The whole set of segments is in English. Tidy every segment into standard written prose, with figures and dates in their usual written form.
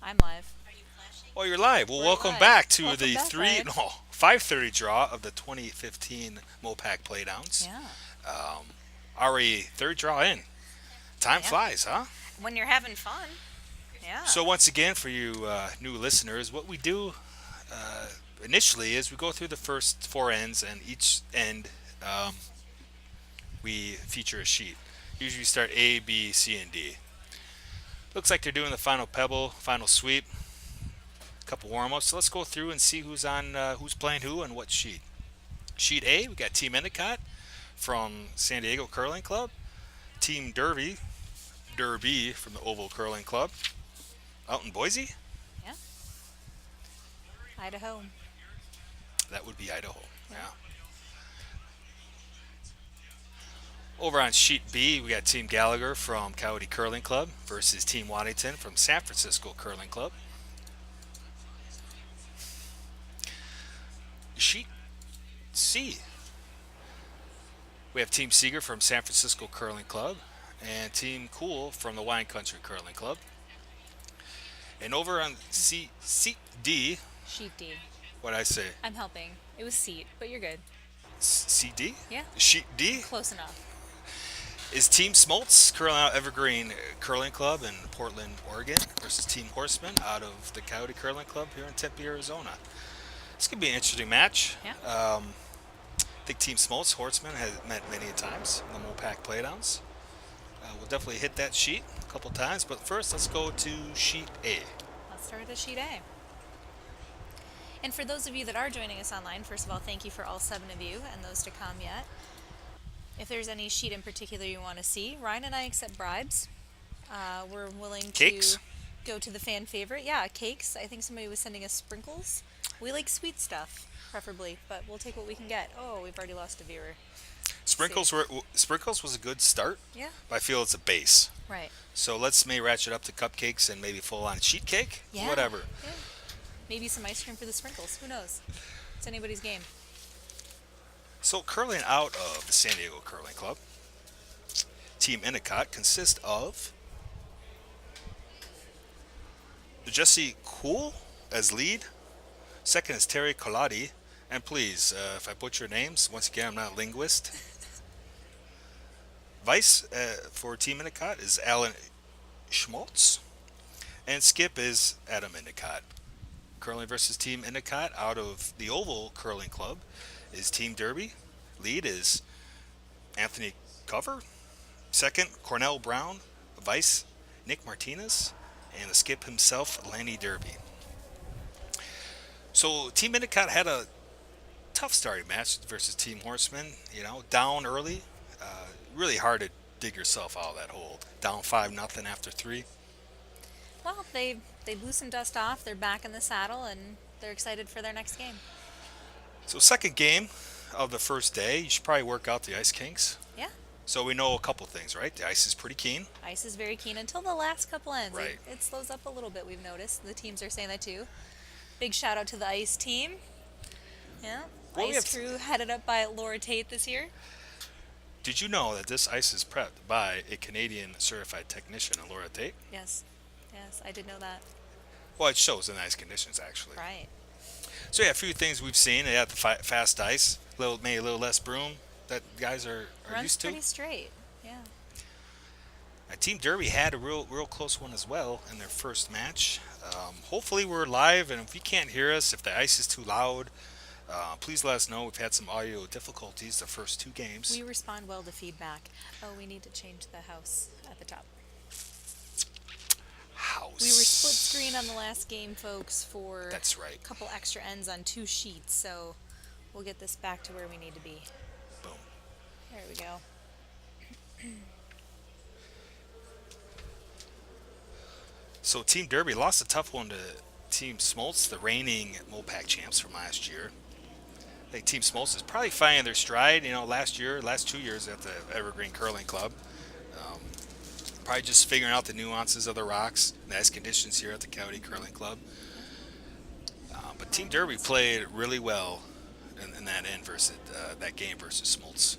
I'm live. Oh, you're live. Well, We're welcome live. back to Welcome the back, Ryan. 5:30 draw of the 2015 MOPAC Playdowns. Yeah. Already third draw in. Time Yeah. flies, huh? When you're having fun. Yeah. So once again, for you new listeners, what we do uh, initially is we go through the first four ends, and each end we feature a sheet. Usually we start A, B, C, and D. Looks like they're doing the final pebble, final sweep, a couple warm-ups. So let's go through and see who's playing who and what sheet. Sheet A, we got Team Endicott from San Diego Curling Club, Team Derby from the Oval Curling Club, out in Boise. Yeah. Idaho. That would be Idaho. Yeah. Yeah. Over on sheet B, we got Team Gallagher from Coyote Curling Club versus Team Waddington from San Francisco Curling Club. Sheet C, we have Team Seeger from San Francisco Curling Club and Team Kuhl from the Wine Country Curling Club. And over on seat D, Sheet D. what I say? I'm helping. It was seat, but you're good. CD? Yeah. Sheet D Close enough. is Team Smoltz curling out Evergreen Curling Club in Portland, Oregon versus Team Horseman out of the Coyote Curling Club here in Tempe, Arizona. This could be an interesting match. Yeah. I think Team Smoltz Horseman has met many times in the MOPAC Playdowns. We'll definitely hit that sheet a couple times, but first let's go to sheet A. Let's start at sheet A. And for those of you that are joining us online, first of all, thank you for all 7 of you and those to come yet. If there's any sheet in particular you want to see, Ryan and I accept bribes. We're willing Cakes? to go to the fan favorite. Yeah, cakes. I think somebody was sending us sprinkles. We like sweet stuff, preferably, but we'll take what we can get. Oh, we've already lost a viewer. Sprinkles was a good start, Yeah, but I feel it's a base. right. So let's maybe ratchet up to cupcakes and maybe full on sheet cake. Yeah. Whatever. Yeah. Maybe some ice cream for the sprinkles. Who knows? It's anybody's game. So curling out of the San Diego Curling Club, Team Endicott consists of Jesse Kuhl as lead. Second is Terry Colati. And please, if I butcher names, once again, I'm not a linguist. Vice for Team Endicott is Alan Smoltz. And skip is Adam Endicott. Curling versus Team Endicott out of the Oval Curling Club is Team Derby. Lead is Anthony Cover. Second, Cornell Brown. Vice, Nick Martinez. And the skip himself, Lanny Derby. So Team Endicott had a tough starting match versus Team Horseman. Down early. Really hard to dig yourself out of that hole. Down 5-0 after 3. Well, they've loosened dust off. They're back in the saddle, and they're excited for their next game. So second game of the first day, you should probably work out the ice kinks. Yeah, So we know a couple things, right? The ice is pretty keen. ice is very keen until the last couple ends. Right. It slows up a little bit, we've noticed. The teams are saying that too. Big shout out to the ice team. Yeah, Well, we ice have crew headed up by Laura Tate this year. Did you know that this ice is prepped by a Canadian certified technician, Laura Tate? Yes, yes, I did know that. Well, it shows in ice conditions, actually. Right. So yeah, a few things we've seen. They have the fast ice, maybe a little less broom that guys are Runs used to. pretty straight. Yeah. Team Derby had a real close one as well in their first match. Hopefully we're live, and if you can't hear us, if the ice is too loud, please let us know. We've had some audio difficulties the first 2 games. We respond well to feedback. Oh, we need to change the house at the top. House. We were split screen on the last game, folks, for That's right. a couple extra ends on 2 sheets, so we'll get this back to where we need to be. Boom. There we go. So Team Derby lost a tough one to Team Smoltz, the reigning MOPAC champs from last year. I think Team Smoltz is probably finding their stride. Last 2 years at the Evergreen Curling Club. Probably just figuring out the nuances of the rocks and the ice conditions here at the Coyote Curling Club. But Team Derby played really well in that end versus that game versus Smoltz.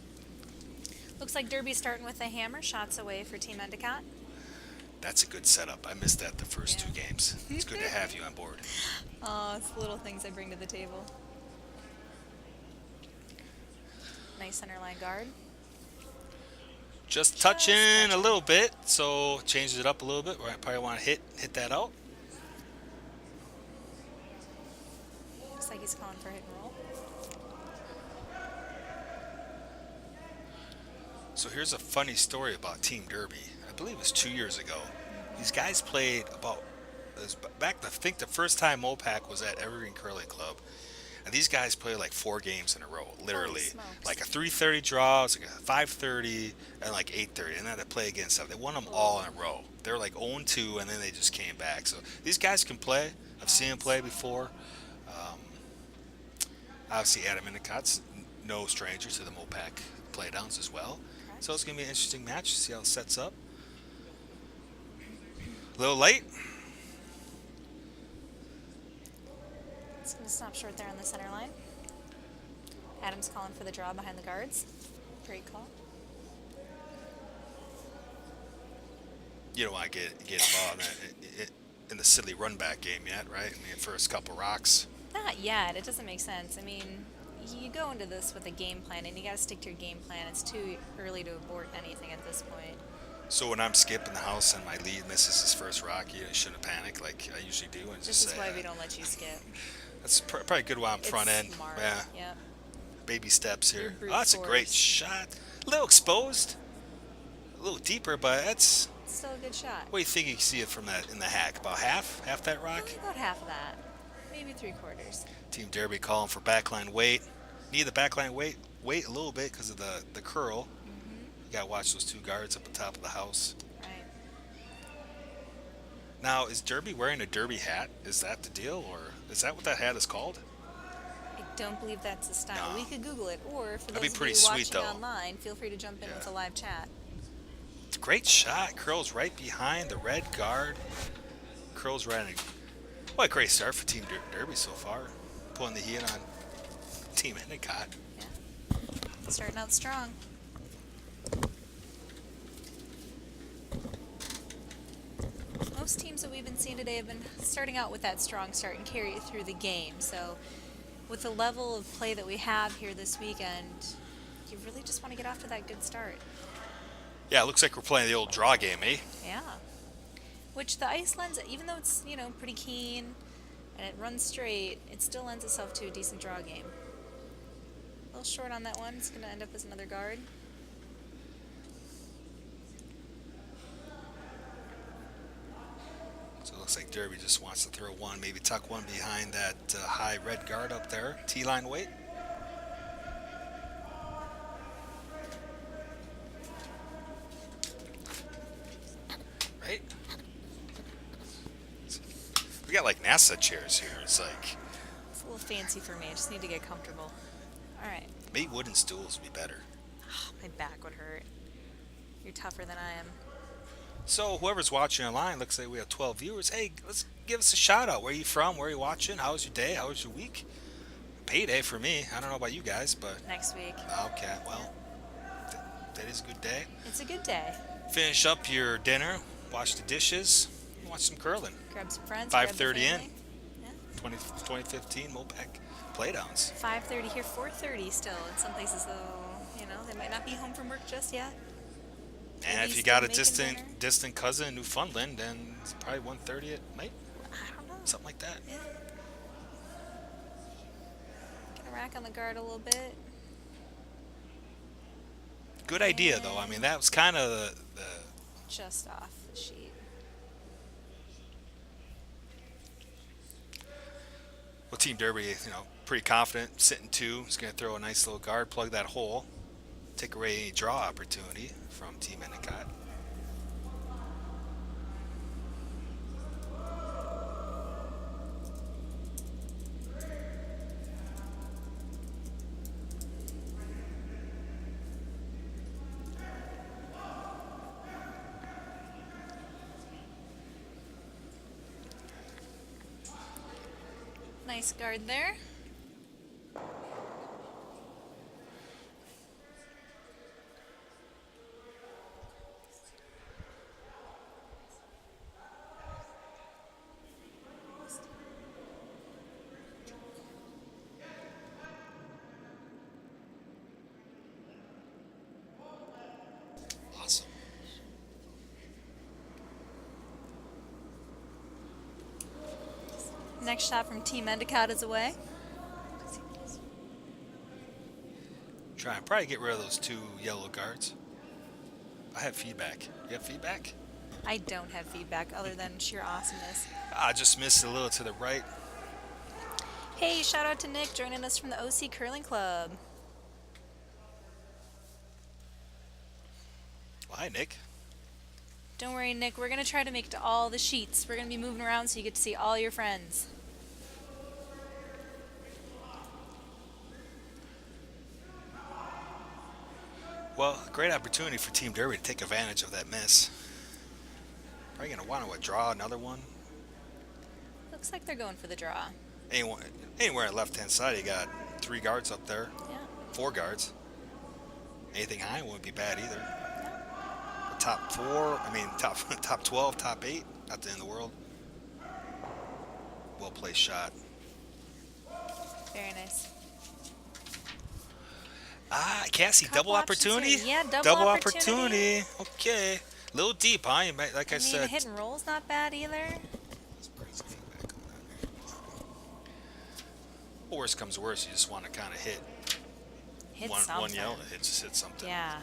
Looks like Derby starting with a hammer, shots away for Team Endicott. That's a good setup. I missed that the first Yeah. 2 games. It's good to have you on board. Oh, it's the little things I bring to the table. Nice center line guard. Just touching a touching. little bit, so changes it up a little bit. Where I probably want to hit that out. Looks like he's calling for hit and roll. So here's a funny story about Team Derby. I believe it was 2 years ago. These guys played back. I think the first time MOPAC was at Evergreen Curling Club, and these guys played like 4 games in a row, literally. Smokes. Like a 3:30 draw, it was like a 5:30, and like 8:30, and then to play against them. They won them all in a row. They were like 0-2, and then they just came back. So these guys can play. I've seen them play before. Obviously, Adam Endicott's no stranger to the MOPAC playdowns as well. Correct. So it's going to be an interesting match. See how it sets up. A little late. It's going to stop short there on the center line. Adam's calling for the draw behind the guards. Great call. You don't want to get involved in the silly run back game yet, right? I mean, first couple rocks. Not yet. It doesn't make sense. I mean, you go into this with a game plan, and you got to stick to your game plan. It's too early to abort anything at this point. So when I'm skipping the house and my lead misses his first rock, you shouldn't panic like I usually do. And This just is say, why we don't let you skip. That's probably good while I'm front It's end. smart. Yeah, Yep. baby steps Your here. brute Oh, that's a great force. shot. A little exposed, a little deeper, but that's. It's still a good shot. What do you think you can see it from that in the hack? About half that rock? Only about half of that. Maybe 3/4. Team Derby calling for backline weight. Need the backline weight a little bit because of the curl. You gotta watch those 2 guards up the top of the house. Right. Now, is Derby wearing a Derby hat? Is that the deal, or is that what that hat is called? I don't believe that's the style. No. We could Google it, or for That'd be those of pretty you sweet, watching though. online, feel free to jump in with a live chat. It's a great shot. Curls right behind the red guard. Curls running. What a great start for Team Derby so far. Pulling the heat on Team Endicott. Yeah. Starting out strong. Most teams that we've been seeing today have been starting out with that strong start and carry it through the game. So with the level of play that we have here this weekend, you really just want to get off to that good start. Yeah, it looks like we're playing the old draw game, eh? Yeah. Which the ice lends, even though it's, pretty keen and it runs straight, it still lends itself to a decent draw game. A little short on that one. It's going to end up as another guard. So it looks like Derby just wants to throw one, maybe tuck one behind that high red guard up there. T-line weight. Right? We got like NASA chairs here. It's like It's a little fancy for me. I just need to get comfortable. All right. maybe wooden stools would be better. My back would hurt. You're tougher than I am. So whoever's watching online, looks like we have 12 viewers. Hey, let's give us a shout out. Where are you from? Where are you watching? How was your day? How was your week? Payday for me. I don't know about you guys, but Next week. okay, well, that is a good day. It's a good day. Finish up your dinner, wash the dishes, and watch some curling. Grab some friends. 5:30 in. Yeah. 2015 MOPAC playdowns. 5:30 here. 4:30 still. In some places, though, they might not be home from work just yet. And Maybe if you still got a making dinner. distant cousin in Newfoundland, then it's probably 1:30 at night, I don't know. something like that. Yeah. Gonna rack on the guard a little bit. Good idea, though. I mean, that was kind of the Just off the sheet. well, Team Derby, pretty confident, sitting 2. He's going to throw a nice little guard, plug that hole, take away any draw opportunity from Team Endicott. Nice guard there. Next shot from Team Endicott is away. Try and probably get rid of those 2 yellow guards. I have feedback. You have feedback? I don't have feedback other than sheer awesomeness. I just missed a little to the right. Hey, shout out to Nick joining us from the OC Curling Club. Well, hi, Nick. Don't worry, Nick. We're going to try to make it to all the sheets. We're going to be moving around so you get to see all your friends. Well, great opportunity for Team Derby to take advantage of that miss. Probably going to want to draw another one. Looks like they're going for the draw. Anywhere on the left-hand side, you got 3 guards up there. Yeah. 4 guards. Anything high wouldn't be bad either. The top 4, top 12, top 8, not the end of the world. Well-placed shot. Very nice. Cassie, Couple double opportunity? options here. Yeah, double opportunity. Okay. A little deep, huh? Like I said. Hit and roll's not bad either. Worst comes to worst, you just want to kind of hit something. one yellow. Just hit something. Yeah.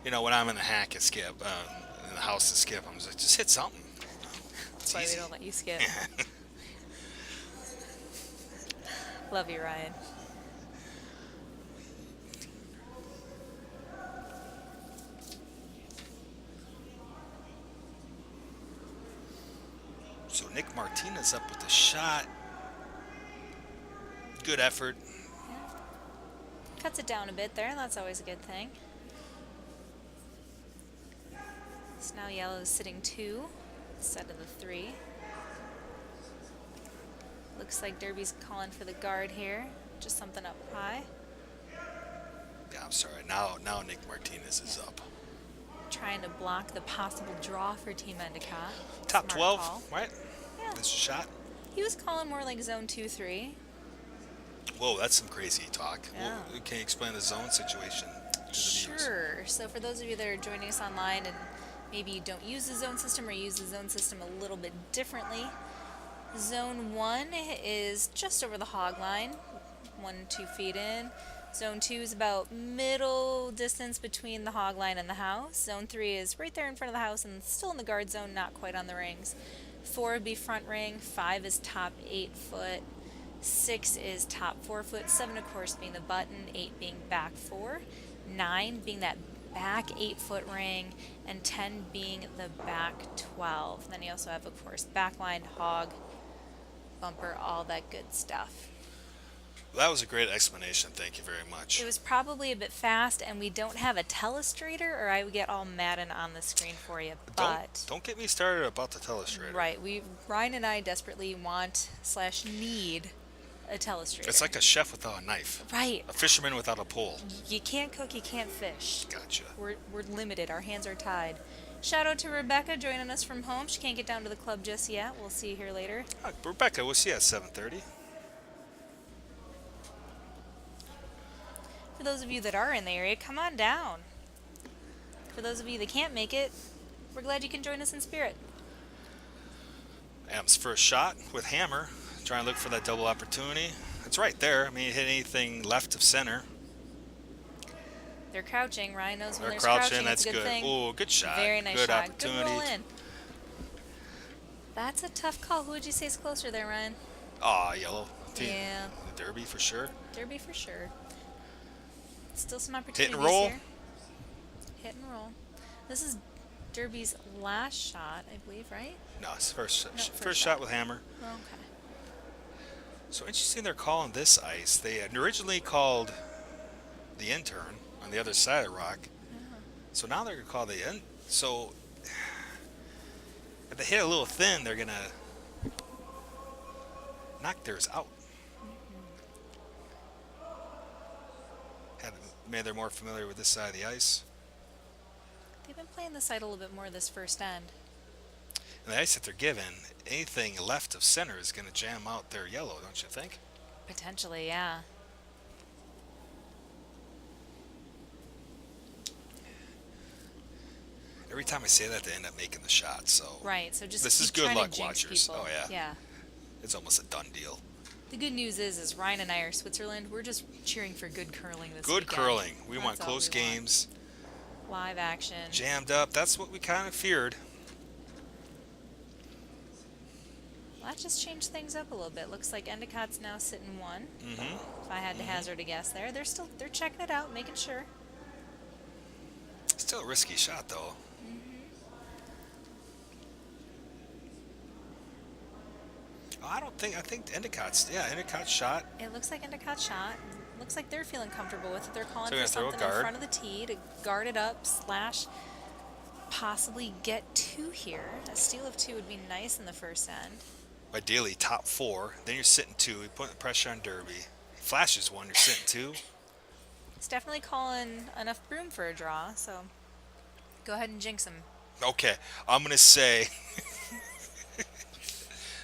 You know, when I'm in the hack at Skip, in the house at Skip, I'm just like, just hit something. That's why we don't let you skip. Love you, Ryan. So Nick Martinez up with the shot. Good effort. Yeah. Cuts it down a bit there. That's always a good thing. So now yellow is sitting 2 instead of the 3. Looks like Derby's calling for the guard here. Just something up high. Yeah, I'm sorry. Now Nick Martinez is up. Trying to block the possible draw for Team Endicott. Top Smart 12, call. right? Yeah. This shot. He was calling more like zone 2-3. Whoa, that's some crazy talk. Yeah. Well, can you explain the zone situation to the viewers? Sure. So for those of you that are joining us online and maybe you don't use the zone system or use the zone system a little bit differently, Zone 1 is just over the hog line, 1-2 feet in. Zone 2 is about middle distance between the hog line and the house. Zone 3 is right there in front of the house and still in the guard zone, not quite on the rings. 4 would be front ring, 5 is top 8 foot, 6 is top 4 foot, 7 of course being the button, 8 being back 4, 9 being that back 8 foot ring, and 10 being the back 12. Then you also have of course backline, hog, bumper, all that good stuff. That was a great explanation. Thank you very much. It was probably a bit fast, and we don't have a telestrator, or I would get all mad and on the screen for you. But don't get me started about the telestrator. Right, Ryan and I desperately want/need a telestrator. It's like a chef without a knife. Right. A fisherman without a pole. You can't cook, you can't fish. Gotcha. We're limited. Our hands are tied. Shout out to Rebecca joining us from home. She can't get down to the club just yet. We'll see you here later. Rebecca, we'll see you at 7:30. For those of you that are in the area, come on down. For those of you that can't make it, we're glad you can join us in spirit. Adam's first shot with hammer. Trying to look for that double opportunity. It's right there. I mean, you hit anything left of center. They're crouching. Ryan knows when They're they're crouching. That's That's a good thing. Oh, good shot. Very nice good shot. Opportunity. Good roll in. That's a tough call. Who would you say is closer there, Ryan? Yellow. Yeah. The Derby for sure. Derby for sure. Still some opportunities Hit and roll. here. Hit and roll. This is Derby's last shot, I believe, right? No, it's first first shot with hammer. Oh, okay. So interesting they're calling this ice. They had originally called the intern on the other side of the rock. Yeah. So now they're going to call the end. So if they hit a little thin, they're going to knock theirs out. Maybe they're more familiar with this side of the ice. They've been playing this side a little bit more this first end. And the ice that they're given, anything left of center is going to jam out their yellow, don't you think? Potentially, yeah. Every time I say that, they end up making the shot. So Right, so just this is keep good trying to luck, jinx watchers. people. Oh yeah. Yeah. it's almost a done deal. The good news is Ryan and I are Switzerland. We're just cheering for good curling this Good weekend. curling. We That's want all close we want. games. Live action. Jammed up. That's what we kind of feared. Well, that just changed things up a little bit. Looks like Endicott's now sitting 1. Mm-hmm. If I had to hazard a guess there. They're checking it out, making sure. Still a risky shot, though. I think Endicott's shot. It looks like Endicott shot. Looks like they're feeling comfortable with it. They're calling So for they're gonna throw a something in guard. front of the tee to guard it up, / possibly get 2 here. A steal of 2 would be nice in the first end. Ideally, top 4. Then you're sitting 2. You're putting the pressure on Derby. He flashes 1. You're sitting 2. It's definitely calling enough room for a draw, so go ahead and jinx him. Okay, I'm gonna say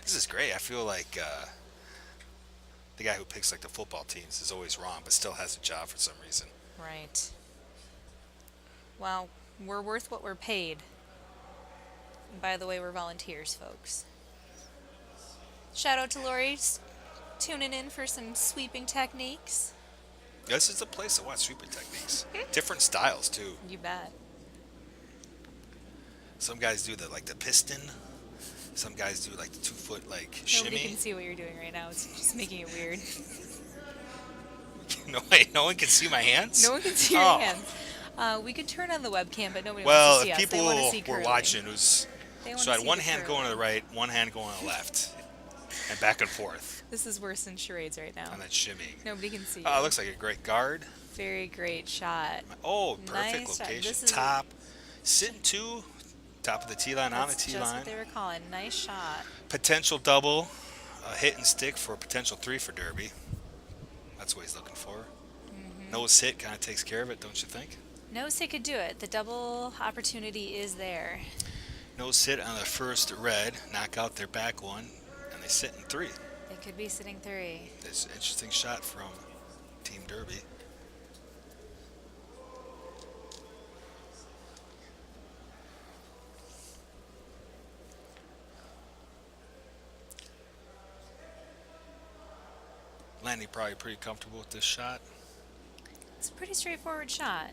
this is great. I feel like the guy who picks like the football teams is always wrong, but still has a job for some reason. Right. Well, we're worth what we're paid. And by the way, we're volunteers, folks. Shout out to Lori tuning in for some sweeping techniques. This is a place to watch sweeper techniques. Different styles too. You bet. Some guys do the piston. Some guys do like the 2-foot Nobody shimmy. can see what you're doing right now. It's just making it weird. No, wait, no one can see my hands? No one can see your hands. We could turn on the webcam, but nobody Well, wants to see if us. They people want to see were curling. watching, They so wanna I had see one the hand curling. going to the right, one hand going to the left, and back and forth This is worse than charades right now. on that shimmying. Nobody can see you. Oh, it looks like a great guard. Very great shot. Oh, perfect Nice shot. location. This is Top, sitting 2, top of the tee line, on the That's tee just line. what they were calling. Nice shot. Potential double, hit and stick for a potential 3 for Derby. That's what he's looking for. Nose hit kind of takes care of it, don't you think? Nose hit could do it. The double opportunity is there. Nose hit on the first red, knock out their back one, and they sit in 3. They could be sitting 3. It's an interesting shot from Team Derby. Landy probably pretty comfortable with this shot. It's a pretty straightforward shot.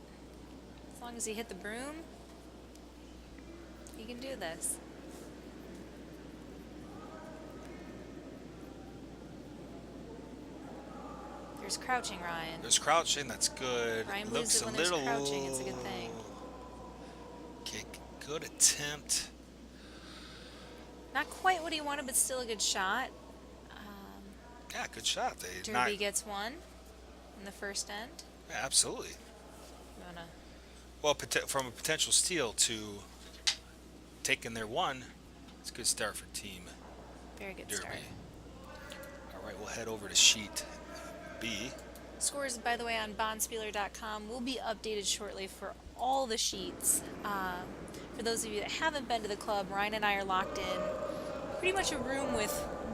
As long as he hit the broom, he can do this. There's crouching, Ryan. There's crouching, that's good. Ryan Looks believes that a when there's little crouching, it's a good thing. Okay, good attempt. Not quite what he wanted, but still a good shot. Yeah, good shot. Derby gets 1 in the first end. Yeah, absolutely. You wanna? Well, from a potential steal to taking their 1, it's a good start for Team Very good Derby. start. All right, we'll head over to sheet B. Scores, by the way, on bondspieler.com will be updated shortly for all the sheets. For those of you that haven't been to the club, Ryan and I are locked in pretty much a room with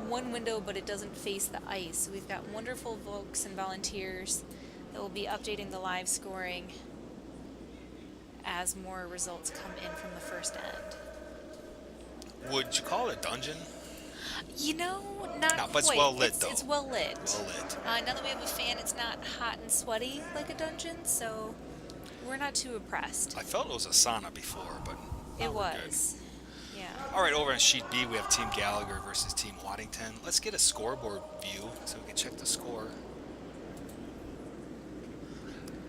one window, but it doesn't face the ice. So we've got wonderful folks and volunteers that will be updating the live scoring as more results come in from the first end. Would you call it a dungeon? You know, not No, quite. but it's well lit, though. It's well lit. Well lit. Now that we have a fan, it's not hot and sweaty like a dungeon, so we're not too oppressed. I felt it was a sauna before, but now It we're good. was. Yeah. All right, over on sheet B, we have Team Gallagher versus Team Waddington. Let's get a scoreboard view so we can check the score.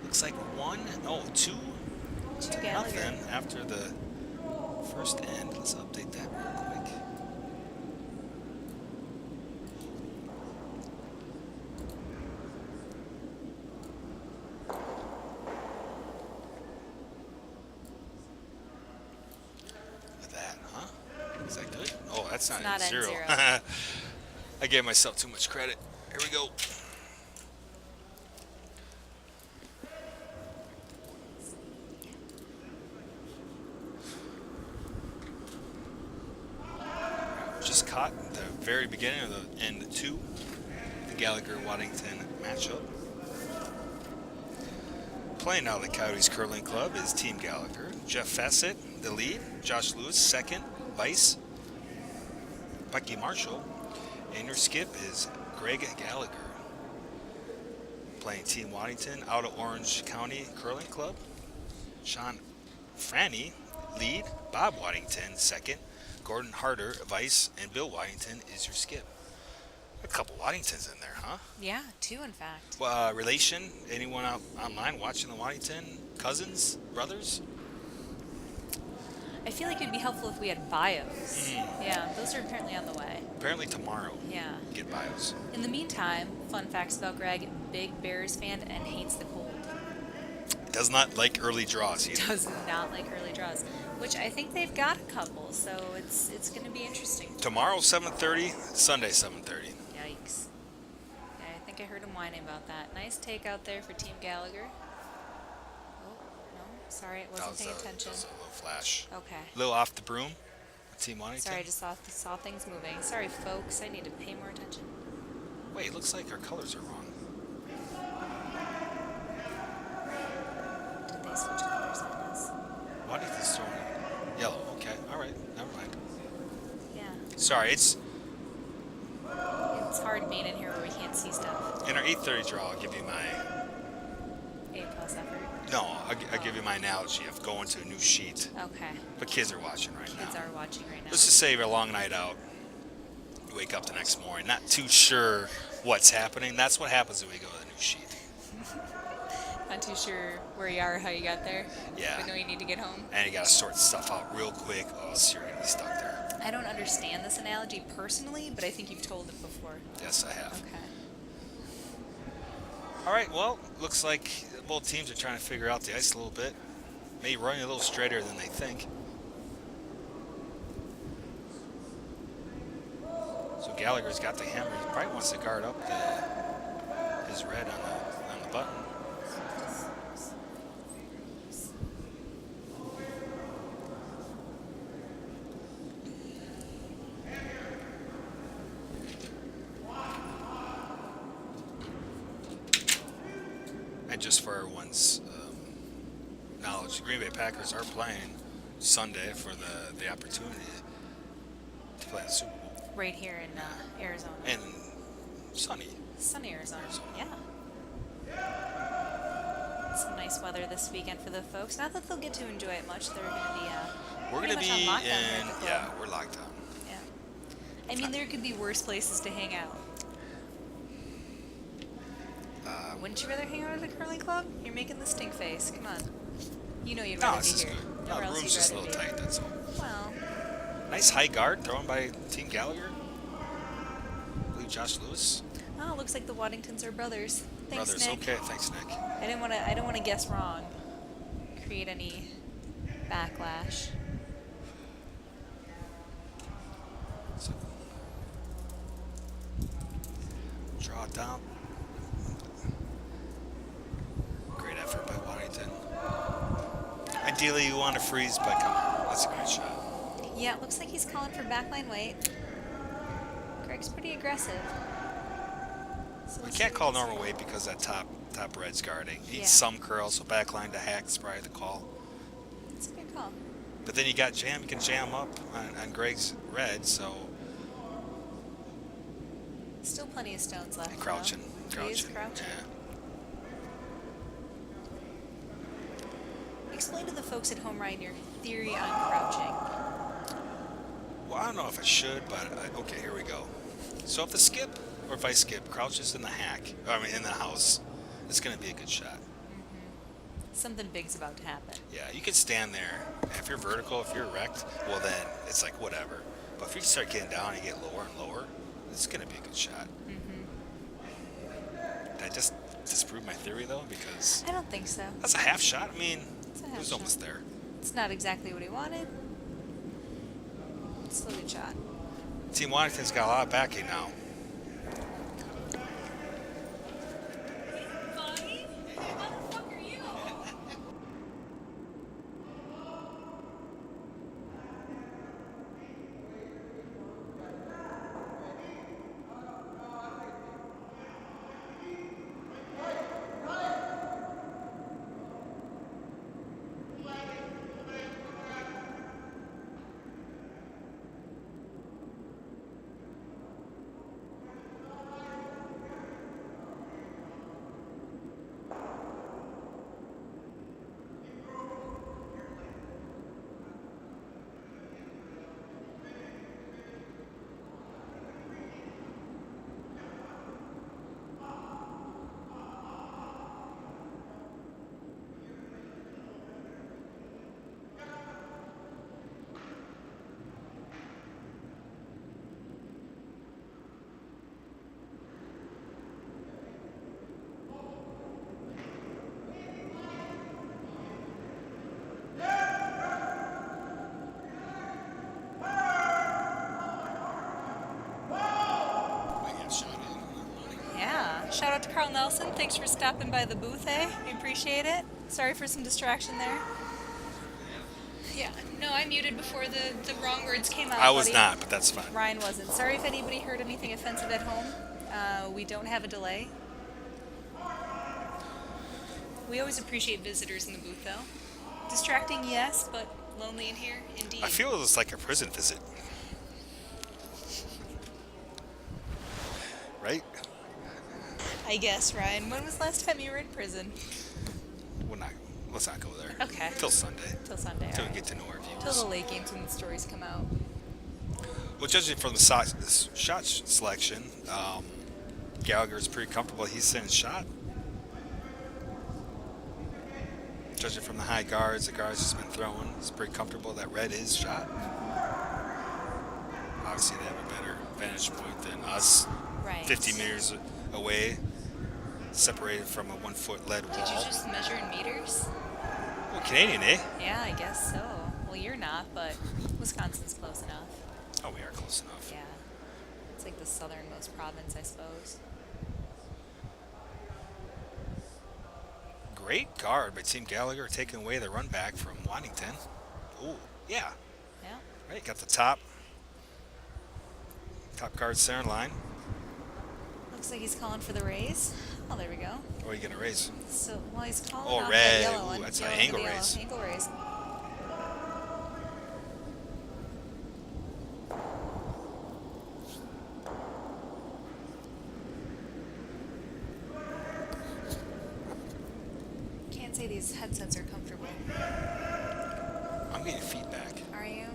Looks like 2 To Gallagher. nothing after the first end. Let's update that real quick. Look at that, huh? Is that good? Oh, that's not, not end end zero. zero. I gave myself too much credit. Here we go. Just caught at the very beginning of the end 2, the Gallagher-Waddington matchup. Playing now the Coyotes Curling Club is Team Gallagher. Jeff Fassett, the lead. Josh Lewis, second. Vice. Becky Marshall. And your skip is Greg Gallagher, playing Team Waddington out of Orange County Curling Club. Sean Franny, lead. Bob Waddington, second. Gordon Harder, vice. And Bill Waddington is your skip. A couple Waddingtons in there, huh? Yeah, 2 in fact. Relation? Anyone out online watching the Waddington? Cousins? Brothers? I feel like it'd be helpful if we had bios. Yeah, those are apparently on the way. Apparently tomorrow. Yeah. Get bios. In the meantime, fun facts about Greg: big Bears fan and hates the cold. Does not like early draws either. Does not like early draws, which I think they've got a couple, so it's going to be interesting. Tomorrow 7:30, Sunday 7:30. Yikes. Yeah, I think I heard him whining about that. Nice take out there for Team Gallagher. Oh, no, sorry, it wasn't paying attention. That was a little flash. Okay. A little off the broom. Team Waddington. Sorry, I just saw things moving. Sorry, folks, I need to pay more attention. Wait, it looks like our colors are wrong. Did they switch colors on us? Waddington's throwing yellow. Okay, all right, never mind. Yeah. Sorry, it's It's hard being in here where we can't see stuff. in our 8:30 draw. I'll give you my A+ effort. no. I'll give you my analogy of going to a new sheet. Okay. But kids are watching right now. Kids are watching right now. Let's just say a long night out. You wake up the next morning, not too sure what's happening. That's what happens when we go to the new sheet. Not too sure where you are or how you got there. Yeah. But know you need to get home. And you gotta sort stuff out real quick. Oh, so you're gonna be stuck there. I don't understand this analogy personally, but I think you've told it before. Yes, I have. Okay. All right. Well, looks like both teams are trying to figure out the ice a little bit. Maybe running a little straighter than they think. So Gallagher's got the hammer. He probably wants to guard up his red on the button. And just for everyone's knowledge, the Green Bay Packers are playing Sunday for the opportunity to play the Super Bowl. Right here in Arizona. And sunny. Sunny Arizona. Yeah. Some nice weather this weekend for the folks. Not that they'll get to enjoy it much. They're going to be We're pretty going to much be on lockdown here at the club. we're locked down. Yeah. I mean, there could be worse places to hang out. Wouldn't you rather hang out at a curling club? You're making the stink face. Come on. You know you'd No, rather this be is here. good. Nowhere No, the else room's you'd just a rather little be. tight, that's all. Well, Nice high guard thrown by Team Gallagher. I believe Josh Lewis. oh, looks like the Waddingtons are brothers. Thanks, Brothers, Nick. okay, thanks, Nick. I didn't want to guess wrong. Create any backlash. So, draw it down. Great effort by Waddington. Ideally, you want to freeze, but come on, that's a great shot. Yeah, it looks like he's calling for backline weight. Greg's pretty aggressive. So We let's can't see call what we normal see. weight because that top red's guarding. Needs Yeah. some curl, so backline to hack is probably the call. It's a good call. But then you got jam. You can jam up on Greg's red, so Still plenty of stones left. though. crouching. He is crouching. Yeah. Explain to the folks at home, Ryan, your theory on crouching. Well, I don't know if I should, but okay, here we go. So if the skip, or if I skip, crouches in the in the house, it's going to be a good shot. Something big's about to happen. Yeah, you can stand there. And if you're vertical, if you're erect, well then it's like whatever. But if you start getting down and you get lower and lower, it's going to be a good shot. Did I just disprove my theory though? Because I don't think so. that's a half shot. I mean, It's a it half was shot. almost there. It's not exactly what he wanted. It's still a good shot. Team Waddington's got a lot of backing now. shout out to Carl Nelson. Thanks for stopping by the booth, eh? We appreciate it. Sorry for some distraction there. Yeah, no, I muted before the wrong words came out. I was buddy. not, but that's fine. Ryan wasn't. Sorry if anybody heard anything offensive at home. We don't have a delay. We always appreciate visitors in the booth, though. Distracting, yes, but lonely in here, indeed. I feel it was like a prison visit. Right? I guess, Ryan. When was the last time you were in prison? Let's not go there. Okay. Till Sunday. Till Sunday. Till all we right. get to know our Till viewers. the late games when the stories come out. Well, judging from the shot selection, Gallagher's pretty comfortable. He's sending shot. Judging from the high guards, the guards he's been throwing, he's pretty comfortable. That red is shot. Obviously, they have a better vantage point than us. Right. 50 meters away, separated from a 1 foot lead wall. Did you just measure in meters? Well, Canadian, eh? Yeah, I guess so. Well, you're not, but Wisconsin's close enough. Oh, we are close enough. Yeah. It's like the southernmost province, I suppose. Great guard by Team Gallagher, taking away the run back from Waddington. Oh, yeah. Yeah. Right, got the top guard center line. Looks like he's calling for the raise. Oh, there we go. What are you going to raise? So, well, he's calling Oh, off red. that yellow Ooh, one. that's Yellow an for angle the yellow. raise. Angle raise. Can't say these headsets are comfortable. I'm getting feedback. Are you?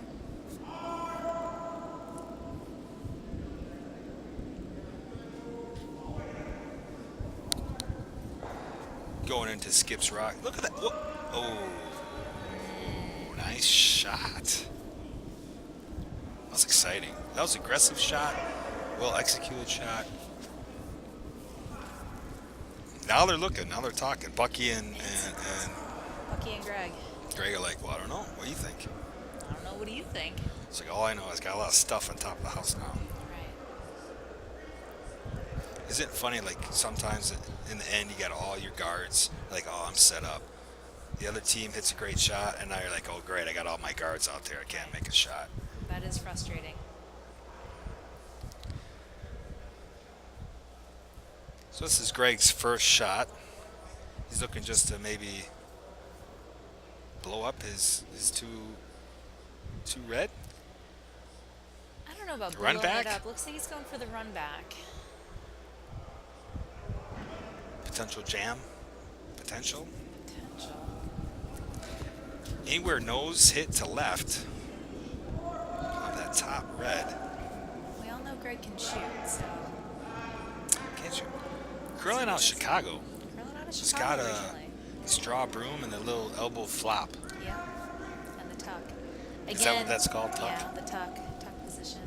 Going into Skip's Rock. Look at that. Whoa. Oh, nice shot. That was exciting. That was an aggressive shot. Well executed shot. Now they're looking. Now they're talking. Bucky and Bucky and Greg. Greg are like, well, I don't know. What do you think? I don't know. What do you think? It's like, all I know is got a lot of stuff on top of the house now. Right. Isn't it funny, like, sometimes in the end you got all your guards, like, oh, I'm set up. The other team hits a great shot, and now you're like, oh, great, I got all my guards out there. I can't make a shot. That is frustrating. So this is Greg's first shot. He's looking just to maybe blow up his two red. I don't know about The run blowing it back? up. Looks like he's going for the run back. Potential jam. Potential. Potential. Anywhere nose hit to left of that top red. We all know Greg can shoot, so. Can't you? Curling out Chicago. Curling out of She's Chicago got originally. a straw broom and a little elbow flop. Yeah. And the tuck. Again, Is that what that's called, tuck? Yeah, the tuck position.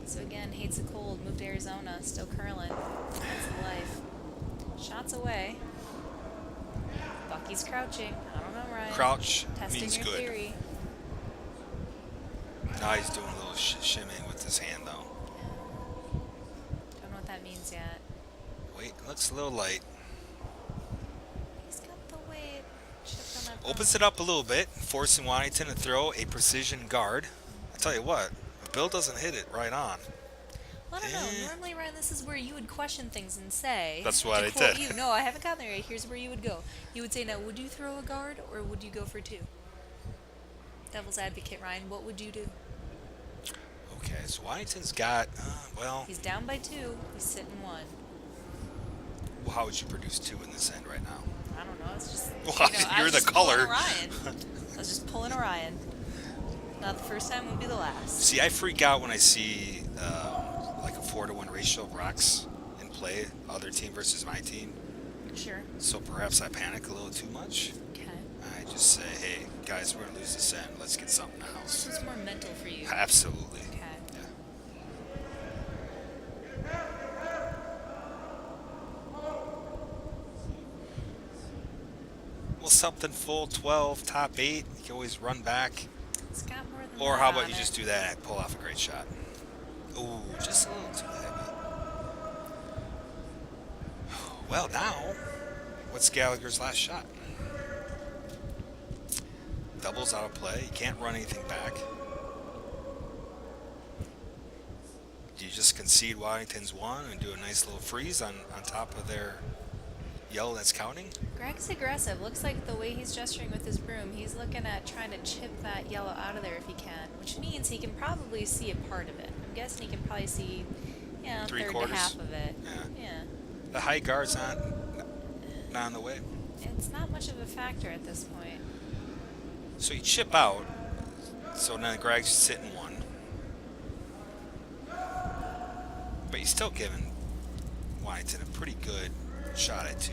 So again, hates the cold, moved to Arizona, still curling. That's the life. Shots away. Bucky's crouching. I don't know, Ryan. Crouch Testing means your good. theory. Now he's doing a little shimming with his hand, though. Don't know what that means yet. Wait, looks a little light. He's got the weight. Shift on that Opens it up a little bit, forcing Waddington to throw a precision guard. I tell you what, if Bill doesn't hit it right on. Well, I don't know. Normally, Ryan, this is where you would question things and say. That's what to I quote did. You. No, I haven't gotten there yet. Here's where you would go. You would say, now, would you throw a guard or would you go for two? Devil's advocate, Ryan, what would you do? Okay, so Waddington's got, well, He's down by 2. He's sitting 1. how would you produce 2 in this end right now? I don't know. It's just. Well, I you're was the just pulling color. Orion. I was just pulling Orion. Not the first time, would be the last. See, I freak out when I see like a 4-to-1 ratio of rocks in play, other team versus my team. Sure. So perhaps I panic a little too much. Okay. I just say, hey, guys, we're going to lose this end. Let's get something else. This was more mental for you. Absolutely. Okay. Yeah. Well, something full 12, top 8. You can always run back. It's got more than Or that how about on you it. just do that and pull off a great shot? Ooh, just a little too heavy. Well, now, what's Gallagher's last shot? Doubles out of play. You can't run anything back. Do you just concede Waddington's one and do a nice little freeze on top of their yellow that's counting? Greg's aggressive. Looks like the way he's gesturing with his broom, he's looking at trying to chip that yellow out of there if he can, which means he can probably see a part of it. I'm guessing he can probably see, third to half of it. Yeah. The high guard's not in the way. It's not much of a factor at this point. So you chip out, so now Greg's sitting one. But he's still giving Waddington a pretty good shot at 2.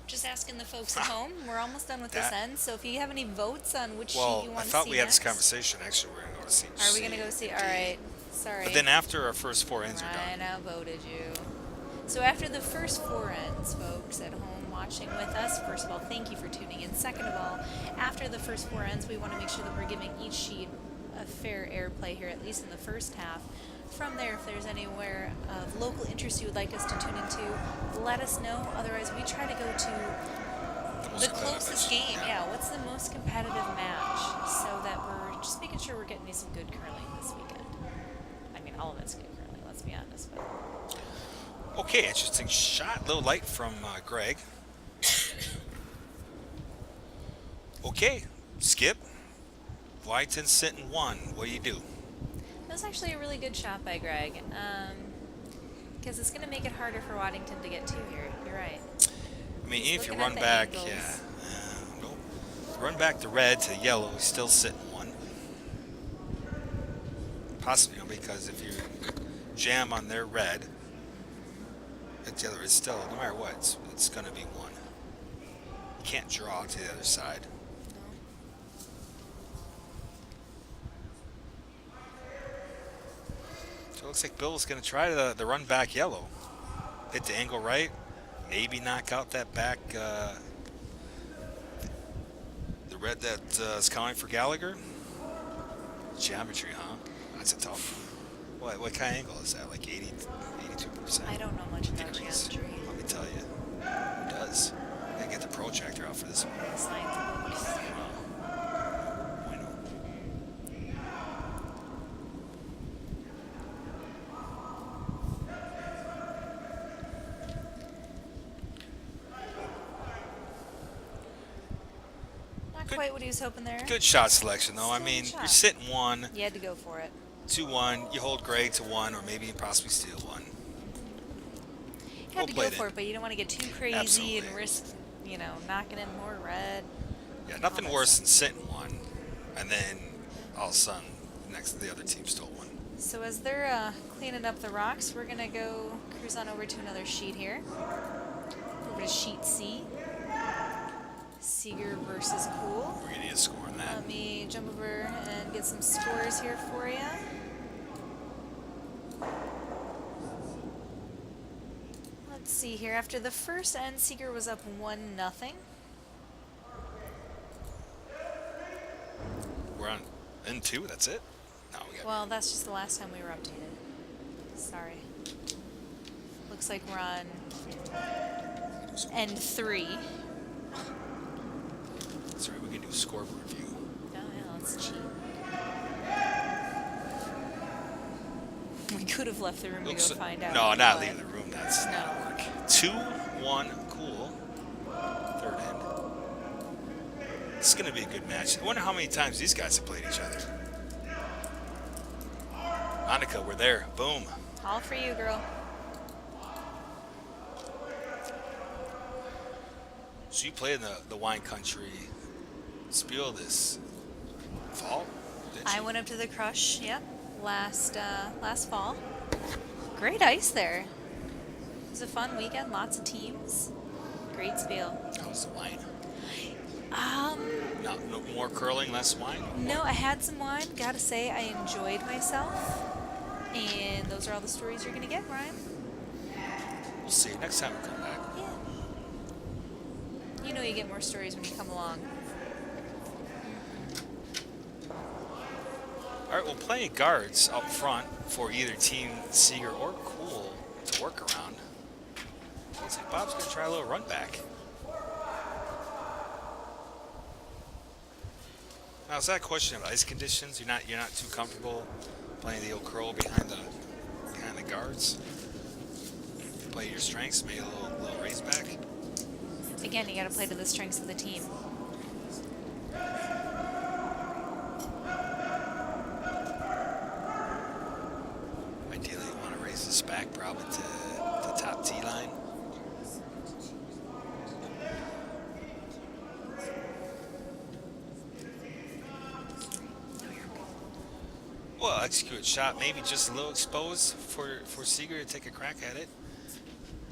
Just asking the folks at home. We're almost done with this end, so if you have any votes on which sheet you Well, want I to see thought we had this next. conversation. Actually, we're going to go to see. Are we going to go see? All right. Sorry. But then after our first 4 ends are I done. outvoted you. So after the first 4 ends, folks at home watching with us, first of all, thank you for tuning in. Second of all, after the first 4 ends, we want to make sure that we're giving each sheet a fair airplay here, at least in the first half. From there, if there's anywhere of local interest you would like us to tune into, let us know. Otherwise, we try to go to the closest game. Yeah, what's the most competitive match? So that we're just making sure we're getting you some good curling this weekend. I mean, all of it's good curling, let's be honest. But Okay, interesting shot. A little light from Greg. Okay, Skip. Waddington's sitting 1. What do you do? that was actually a really good shot by Greg. Because it's going to make it harder for Waddington to get 2 here. You're right. I mean, He's if you looking at run the back, angles. nope. Run back to red to yellow, he's still sitting 1. Possibly, because if you jam on their red, the other is still, no matter what, it's going to be 1. You can't draw to the other side. So it looks like Bill's going to try the run back yellow. Hit the angle right. Maybe knock out that back, the red that is counting for Gallagher. Geometry, huh? That's a tough one. What kind of angle is that? Like 82%? I don't know much about Degrees. geometry. Let me tell you. Who does? I gotta get the protractor out for this one. Science books. Bueno. Not quite what he was hoping there. Good shot selection, though. I Solid mean, shot. you're sitting 1, You had to go for it. 2-1. You hold Greg to 1, or maybe possibly steal 1. You had to go for it, but you don't want to get too crazy Absolutely. and risk, knocking in more red. Yeah, nothing worse than sitting 1, and then all of a sudden, the other team stole 1. So as they're cleaning up the rocks, we're going to go cruise on over to another sheet here. Over to sheet C. Seeger versus Kuhl. We're gonna need a score on that. Let me jump over and get some scores here for you. Let's see here. After the first end, Seeger was up 1-0. We're on N2. That's it. No, we got. Well, that's just the last time we were updated. Sorry. Looks like we're on N3. Sorry, we can do a score review. Oh, yeah, let's cheat. We could have left the room to go find out. No, not but leaving the room. That's No. not work. 2-1, Kuhl. Third end. This is gonna be a good match. I wonder how many times these guys have played each other. Monica, we're there. Boom. All for you, girl. So you played in the wine country spiel this fall? Did you? I went up to the Crush, yep, last fall. Great ice there. It was a fun weekend, lots of teams. Great spiel. How was the wine? No more curling, less wine? No, I had some wine. Gotta say, I enjoyed myself. And those are all the stories you're gonna get, Ryan. We'll see. Next time we come back. Yeah. You know you get more stories when you come along. All right, we'll play guards up front for either Team Seeger or Kuhl to work around. Looks like Bob's going to try a little run back. Now, is that a question of ice conditions? You're not too comfortable playing the old curl behind the guards? Play your strengths, maybe a little raise back. Again, you got to play to the strengths of the team. Ideally, you want to raise this back probably to the top tee line. Well, execute shot, maybe just a little exposed for Seeger to take a crack at it.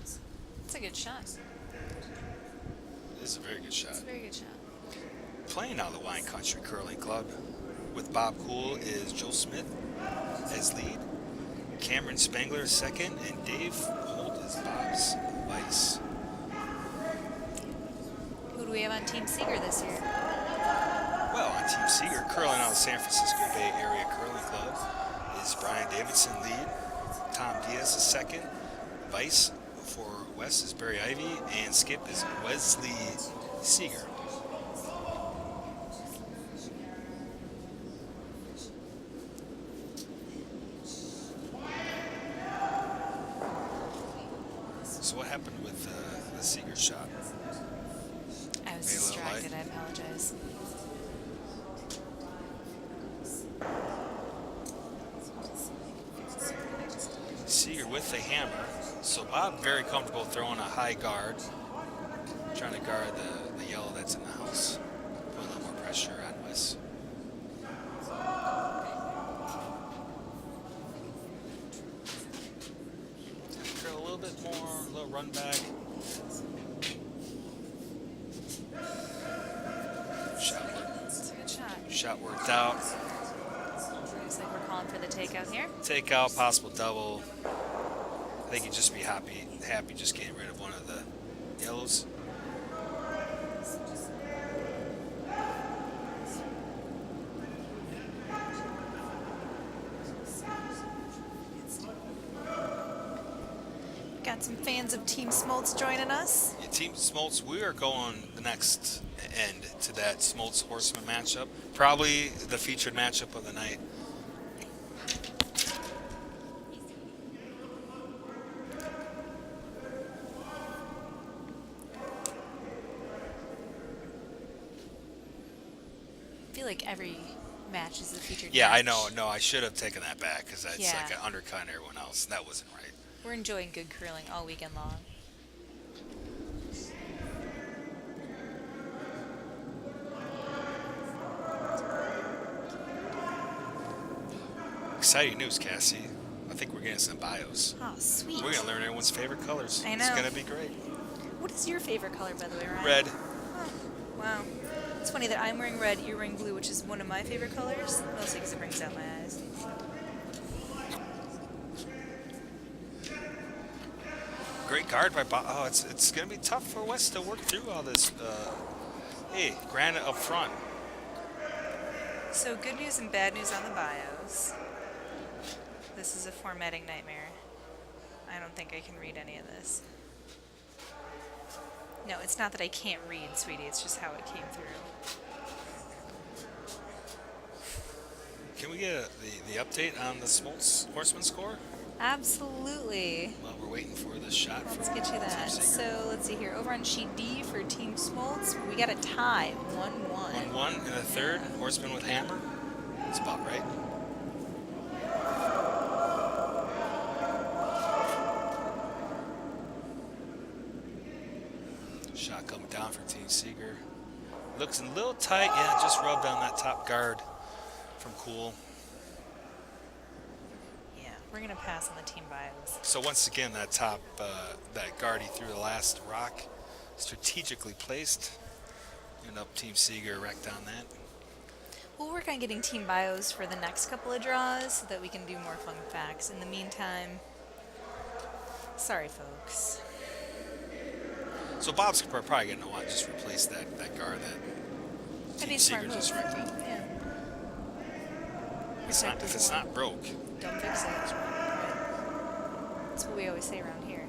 It's a good shot. This is a very good shot. It's a very good shot. Playing out of the Wine Country Curling Club with Bob Kuhl is Joe Smith as lead, Cameron Spangler is second, and Dave Holt is Bob's vice. Who do we have on Team Seeger this year? Well, on Team Seeger, curling out of the San Francisco Bay Area Curling Club is Brian Davidson lead, Tom Diaz is second, vice for Wes is Barry Ivy, and skip is Wesley Seeger. So what happened with the Seeger shot? I was Maybe a little distracted. light. I apologize. Seeger with the hammer. So Bob very comfortable throwing a high guard, trying to guard the yellow that's in the house. Put a little more pressure on Wes. Curl a little bit more, a little run back. Shot work. It's a good shot. Shot worked out. Looks like we're calling for the takeout here. Takeout, possible double. I think he'd just be happy just getting rid of one of the yellows. Got some fans of Team Smoltz joining us. Yeah, Team Smoltz, we are going the next end to that Smoltz Horseman matchup. Probably the featured matchup of the night. I feel like every match is a featured Yeah, match. I know. No, I should have taken that back because that's Yeah. like an undercut on everyone else. That wasn't right. We're enjoying good curling all weekend long. Exciting news, Cassie. I think we're getting some bios. Oh, sweet. We're going to learn everyone's favorite colors. I It's know. going to be great. What is your favorite color, by the way, Ryan? Red. Oh, wow. It's funny that I'm wearing red, you're wearing blue, which is one of my favorite colors, mostly because it brings out my eyes. Great guard by Bob. Oh, it's going to be tough for West to work through all this. Hey, granite up front. So good news and bad news on the bios. This is a formatting nightmare. I don't think I can read any of this. No, it's not that I can't read, sweetie. It's just how it came through. Can we get the update on the Smoltz Horseman score? Absolutely. While we're waiting for the shot. Let's from get you that. Team Seeger. So let's see here. Over on sheet D for Team Smoltz, we got a tie, 1-1. 1-1 in the third. Horseman with hammer. That's about right. Shot coming down for Team Seeger. Looks a little tight. Yeah, just rubbed on that top guard from Kuhl. Yeah, we're going to pass on the team bios. So once again, that top, that guard he threw the last rock, strategically placed. And up Team Seeger wrecked on that. We'll work on getting team bios for the next couple of draws so that we can do more fun facts. In the meantime, sorry folks. So Bob's probably going to want to just replace that guard that That'd Team be a smart Seeger move. just wrecked. Yeah. If it's not broke, Don't fix it. That's what we always say around here.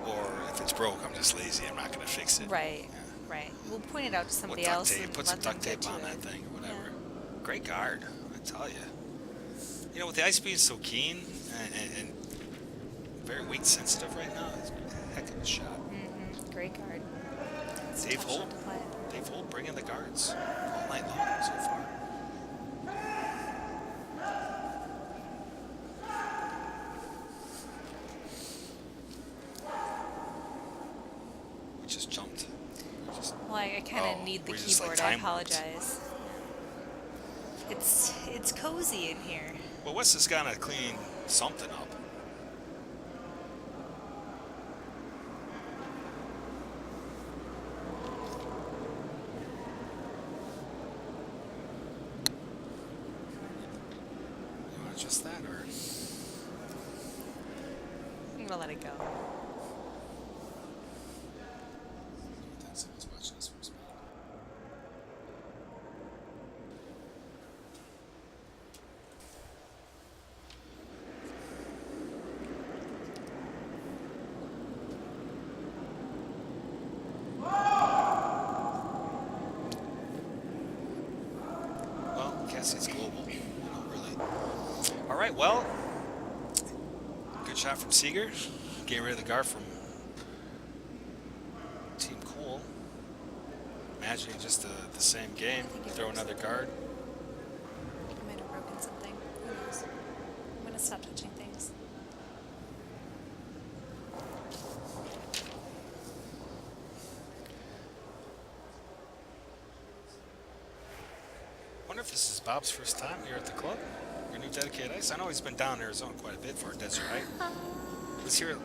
or if it's broke, I'm just lazy. I'm not going to fix it. Right. Yeah. Right. We'll point it out to somebody What duct else tape? and Put let some them duct get tape to on it. that thing or whatever. Yeah. Great guard, I tell you. You know, with the ice being so keen and very weight sensitive right now, it's a heck of a shot. Great guard. It's a Dave tough Holt, shot to play. Dave Holt bringing the guards all night long so far. We just jumped. Well, I kind of need the we're just like keyboard. I time warps. apologize. It's cozy in here. Well, Wes has got to clean something up. You want just that, or I'm gonna let it go. someone's watching this from speed? Well, Cassie's global, really. All right, well, good shot from Seeger. Getting rid of the guard from Team Kuhl. Imagining just the same game. Throw another guard. I might have broken something. Who knows? I'm gonna stop touching things. Wonder if this is Bob's first time here at the club. Your new dedicated ice. I know he's been down in Arizona quite a bit for Desert Right. Was here.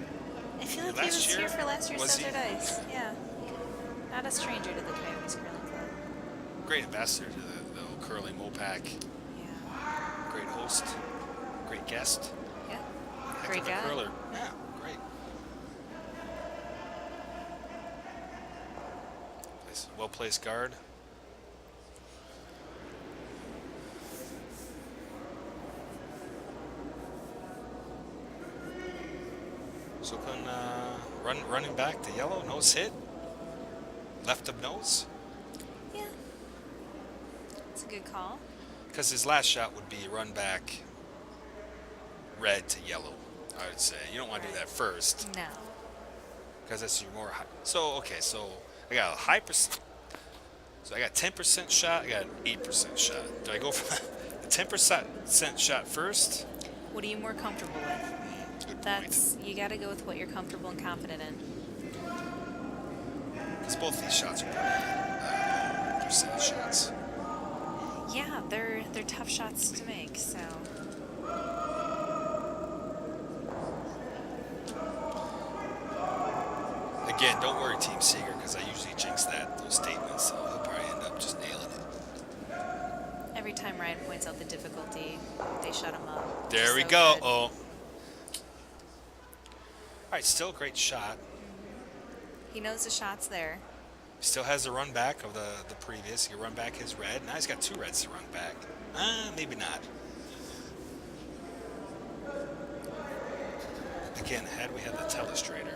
I feel like he Last was year? here for last year's Was he? Desert Ice. Yeah. Not a stranger to the Coyotes Curling Club. Great ambassador to the old curling MOPAC. Yeah. Great host. Great guest. Yeah. Heck Great of a guy. curler. Yeah, great. Well placed guard. So running back to yellow, nose hit. Left of nose. Yeah. It's a good call. Because his last shot would be run back red to yellow, I would say. You don't want to do that first, No. because that's your more high. So, okay, so I got a high percent. So I got 10% shot, I got an 8% shot. Do I go for the 10% shot first? What are you more comfortable with? Good That's you got to go with what you're comfortable and confident in. Because both these shots are pretty percent shots. Yeah, they're tough shots to make. So Again, don't worry, Team Seeger, because I usually jinx those statements, so he'll probably end up just nailing it. every time Ryan points out the difficulty, they shut him up. There we So go. good. Oh. All right, still a great shot. He knows the shot's there. Still has the run back of the previous. He run back his red. Now he's got two reds to run back. Maybe not. Again, had we had the telestrator.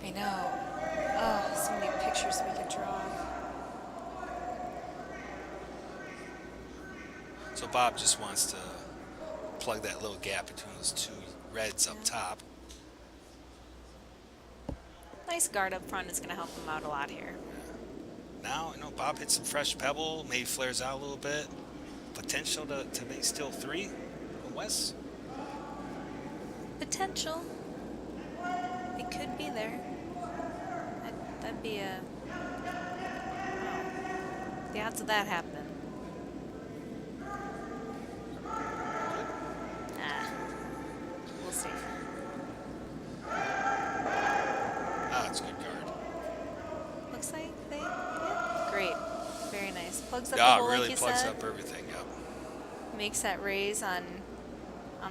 I know. Oh, so many pictures we could draw. So Bob just wants to plug that little gap between those two reds up top. Nice guard up front is going to help him out a lot here. Now, Bob hits some fresh pebble, maybe flares out a little bit. Potential to make still three from Wes. Potential. It could be there. That'd be a... Oh. The odds of that happening. We'll see. It's a good guard. Looks like they... Yeah. Great. Very nice. Plugs up Yeah, the hole, it really like you plugs said. up everything. Yep. Makes that raise on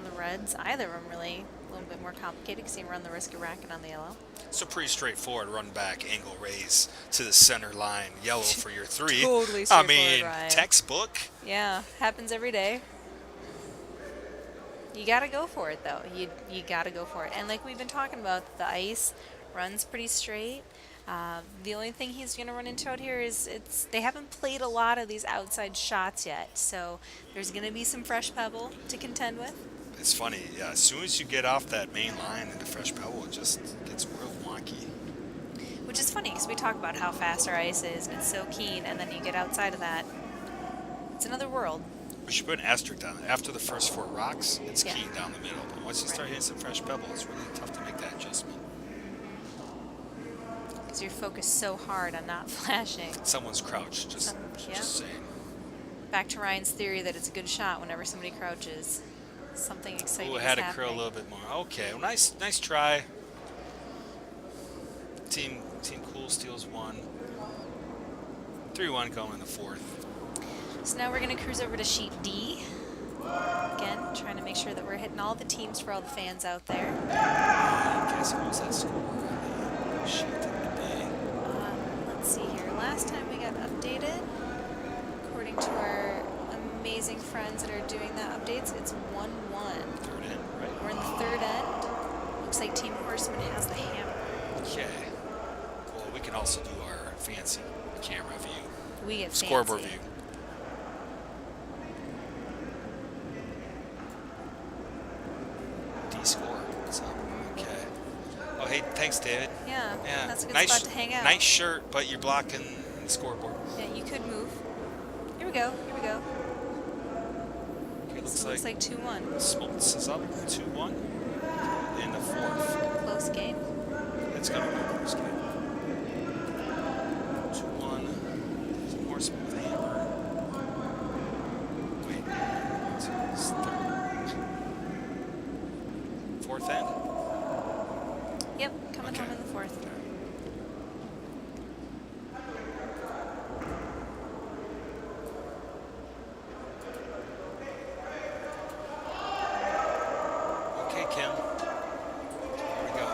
the reds. Either of them really little bit more complicated because you run the risk of racking on the yellow. So pretty straightforward. Run back, angle raise to the center line, yellow for your 3. Totally I straightforward, mean, Ryan. textbook. Yeah, happens every day. You gotta go for it though. You gotta go for it. And like we've been talking about, the ice runs pretty straight. The only thing he's gonna run into out here is they haven't played a lot of these outside shots yet, so there's gonna be some fresh pebble to contend with. It's funny. Yeah, as soon as you get off that main line into fresh pebble, it just gets real wonky. Which is funny because we talk about how fast our ice is and it's so keen, and then you get outside of that, it's another world. We should put an asterisk on it. After the first 4 rocks, it's Yeah. keen down the middle. But once you start hitting some fresh pebble, it's really tough to make that adjustment. Because you're focused so hard on not flashing. Someone's crouched. Just Yeah. saying. Back to Ryan's theory that it's a good shot whenever somebody crouches. Something exciting Oh, it is had to happening. curl a little bit more. Okay, well, nice try. Team Kuhl steals 1. 3-1 going in the 4th. So now we're going to cruise over to sheet D. Again, trying to make sure that we're hitting all the teams for all the fans out there. Okay, so what was that score? Sheet today. Let's see here. Last time we got updated, according to our amazing friends that are doing the updates, it's 1-1. Third end, right? We're in the third end. Looks like Team Horsman has the hammer. Okay. Well, we can also do our fancy camera view. We get Scoreboard fancy. view. D-score. What's up? Okay. Oh, hey, thanks, David. Yeah, Yeah. that's a good nice, spot to hang out. Nice shirt, but you're blocking the scoreboard. Yeah, you could move. Here we go. Here we go. Okay, So it looks like 2-1. Smoltz is up 2-1 in the 4th. Close game. It's going to be a close game. 2-1. Some Horseman with a hammer. Wait. It's third. 4th end? Yep, coming Okay. home in the 4th. Okay, Kim. Here we go.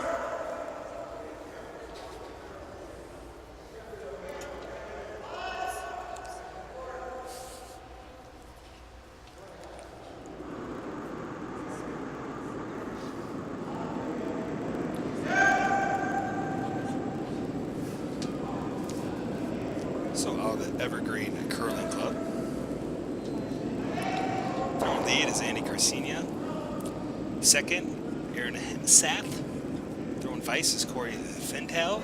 So out of the Evergreen Curling Club. Throwing lead is Andy Garcinia. Second, Aaron Hemsath. Throwing vice is Corey Fentel.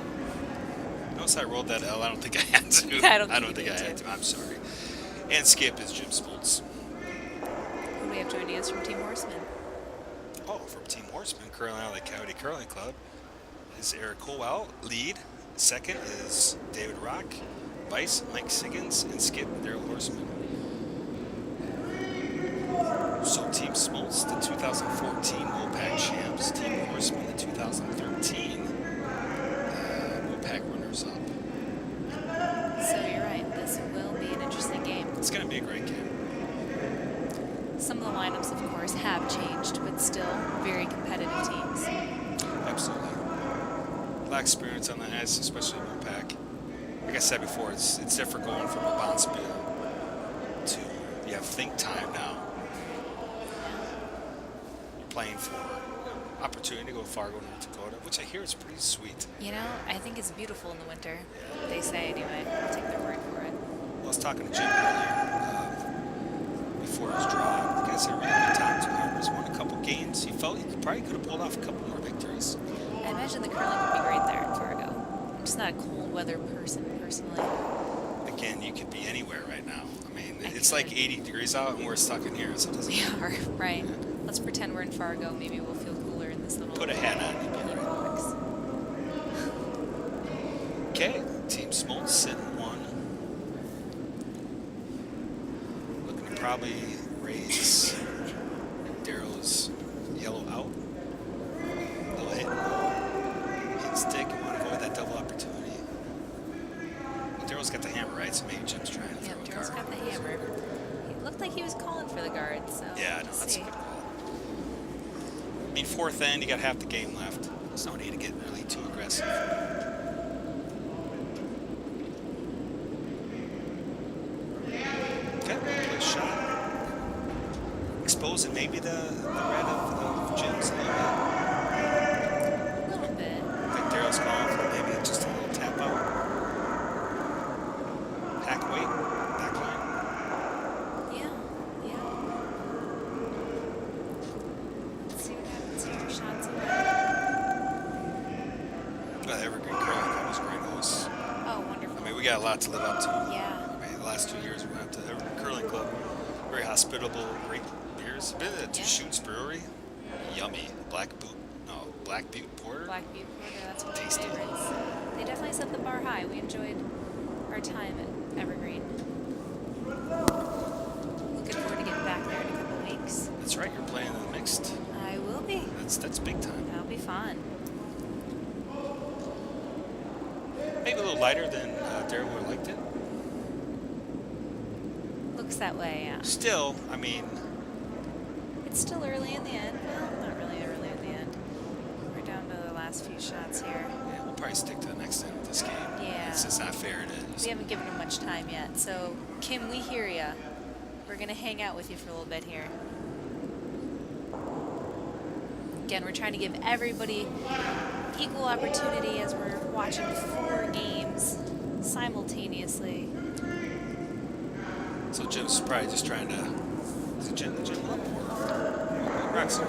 Notice I rolled that L. I don't think I had to. I don't think you I did had to. to. I'm sorry. And skip is Jim Smoltz. Who do we have joining us from Team Horseman? Oh, from Team Horseman, curling out of the Coyote Curling Club, is Eric Colwell. Lead. Second is David Rock. Vice, Mike Siggins, and skip, Daryl Horseman. So Team Smoltz, the 2014 MOPAC champs. Team Horseman, the 2013 MOPAC runners-up. So you're right. This will be an interesting game. It's going to be a great game. Some of the lineups, of course, have changed, but still very competitive teams. Absolutely. A lot of experience on the ice, especially MOPAC. Like I said before, it's different going from a Bonspiel to you have think time now. You're playing for opportunity to go to Fargo, North Dakota, which I hear is pretty sweet. You know, I think it's beautiful in the winter. They say anyway. I'll take their word for it. Well, I was talking to Jim earlier before his draw. The guys had a really good time. He's won a couple games. He felt he probably could have pulled off a couple more victories. I imagine the curling would be great there in Fargo. I'm just not a cold weather person, personally. Again, you could be anywhere right now. I mean, I it's like could. 80 degrees out, and we're stuck in here, so it doesn't We are, right. Let's pretend we're in Fargo. Maybe we'll feel cooler in this little put a hat on. You'll be mini right. box. Okay, Team Smoltz sitting 1. Looking to probably raise Daryl's yellow out. Little hit stick. You want to avoid that double opportunity. Well, Daryl's got the hammer, right? So maybe Jim's trying to throw Yep, a Daryl's card. got the hammer. It looked like he was calling for the guard, so Yeah, no, let's that's see. a good call. mean, fourth end, you got half the game left. There's no need to get really too aggressive. Okay, play shot. Exposing maybe the red of Jim's a little bit. A little bit. I think Daryl's calling for maybe just a little tap out. Hack weight, back line. Yeah. Let's see what happens here. Shots away. Well, evergreen curling, that was great. That was, Oh, wonderful. I mean, we got a lot to live up to. Yeah. I mean, the last 2 years we went to Evergreen Curling Club. Very hospitable, great beers. Been at Two Yeah. Shoots Brewery. Yummy. Black Butte Porter. Black Butte Porter, that's one of my Tasty. favorites. They definitely set the bar high. We enjoyed our time at Evergreen. Looking forward to getting back there in a couple weeks. That's right, you're playing in the mixed. I will be. That's big time. That'll be fun. Maybe a little lighter than Daryl would have liked it. Looks that way, yeah. Still, I mean, It's still early in the end. Well, not really early in the end. We're down to the last few shots here. yeah, we'll probably stick to the next end of this game. Yeah. It's just not fair to We just, haven't given him much time yet. So, Kim, we hear ya. We're going to hang out with you for a little bit here. Again, we're trying to give everybody equal opportunity as we're watching 4 games simultaneously. so Jim's probably just trying to. Is it Jim up or Rex?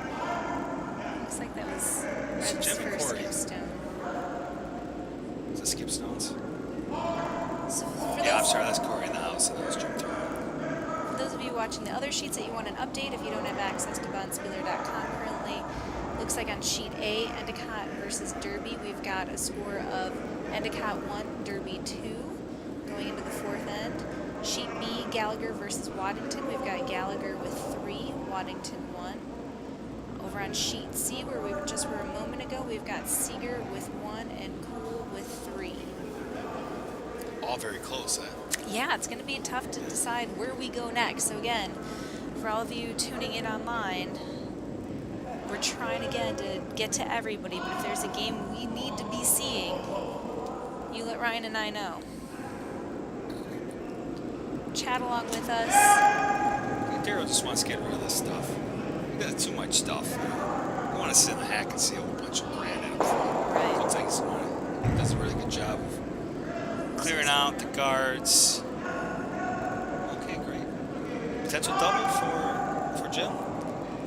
Looks like that was It's Red's Jim and first Corey. skipstone. Is that Skip Stones? So for Yeah, I'm those, sorry, that's Corey in the house, and that was Jim through. for those of you watching the other sheets that you want an update, if you don't have access to bonspieler.com currently, looks like on sheet A, Endicott versus Derby, we've got a score of Endicott 1, Derby 2, going into the 4th end. Sheet B, Gallagher versus Waddington, we've got Gallagher with 3, Waddington 1. Over on sheet C, where we just were a moment ago, we've got Seeger with 1 and Kuhl with 3. All very close, Yeah, it's going to be tough to decide where we go next. So again, for all of you tuning in online, we're trying again to get to everybody, but if there's a game we need to be seeing, you let Ryan and I know. Chat along with us. Daryl just wants to get rid of this stuff. We got too much stuff. We want to sit in the hack and see a whole bunch of granite up front. Right. Looks like he does a really good job of clearing out the guards. Okay, great. Potential double for Jim.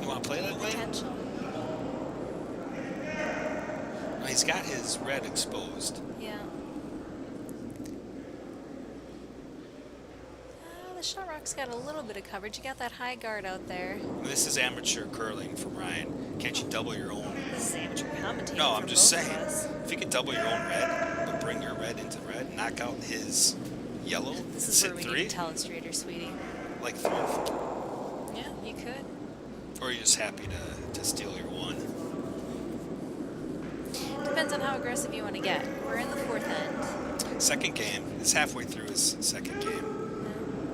You want to play that way? Potential. Well, he's got his red exposed. Yeah. The shot rock's got a little bit of coverage. You got that high guard out there. This is amateur curling from Ryan. Can't you double your own? This is amateur commentating. No, for I'm just both of saying. us. If you could double your own red, but bring your red into red, knock out his yellow, This is sit where we 3, need to telestrator, sweetie. like 3 or 4. Yeah, you could. Or are you just happy to steal your 1? Depends on how aggressive you want to get. We're in the 4th end. Second game. It's halfway through his second game.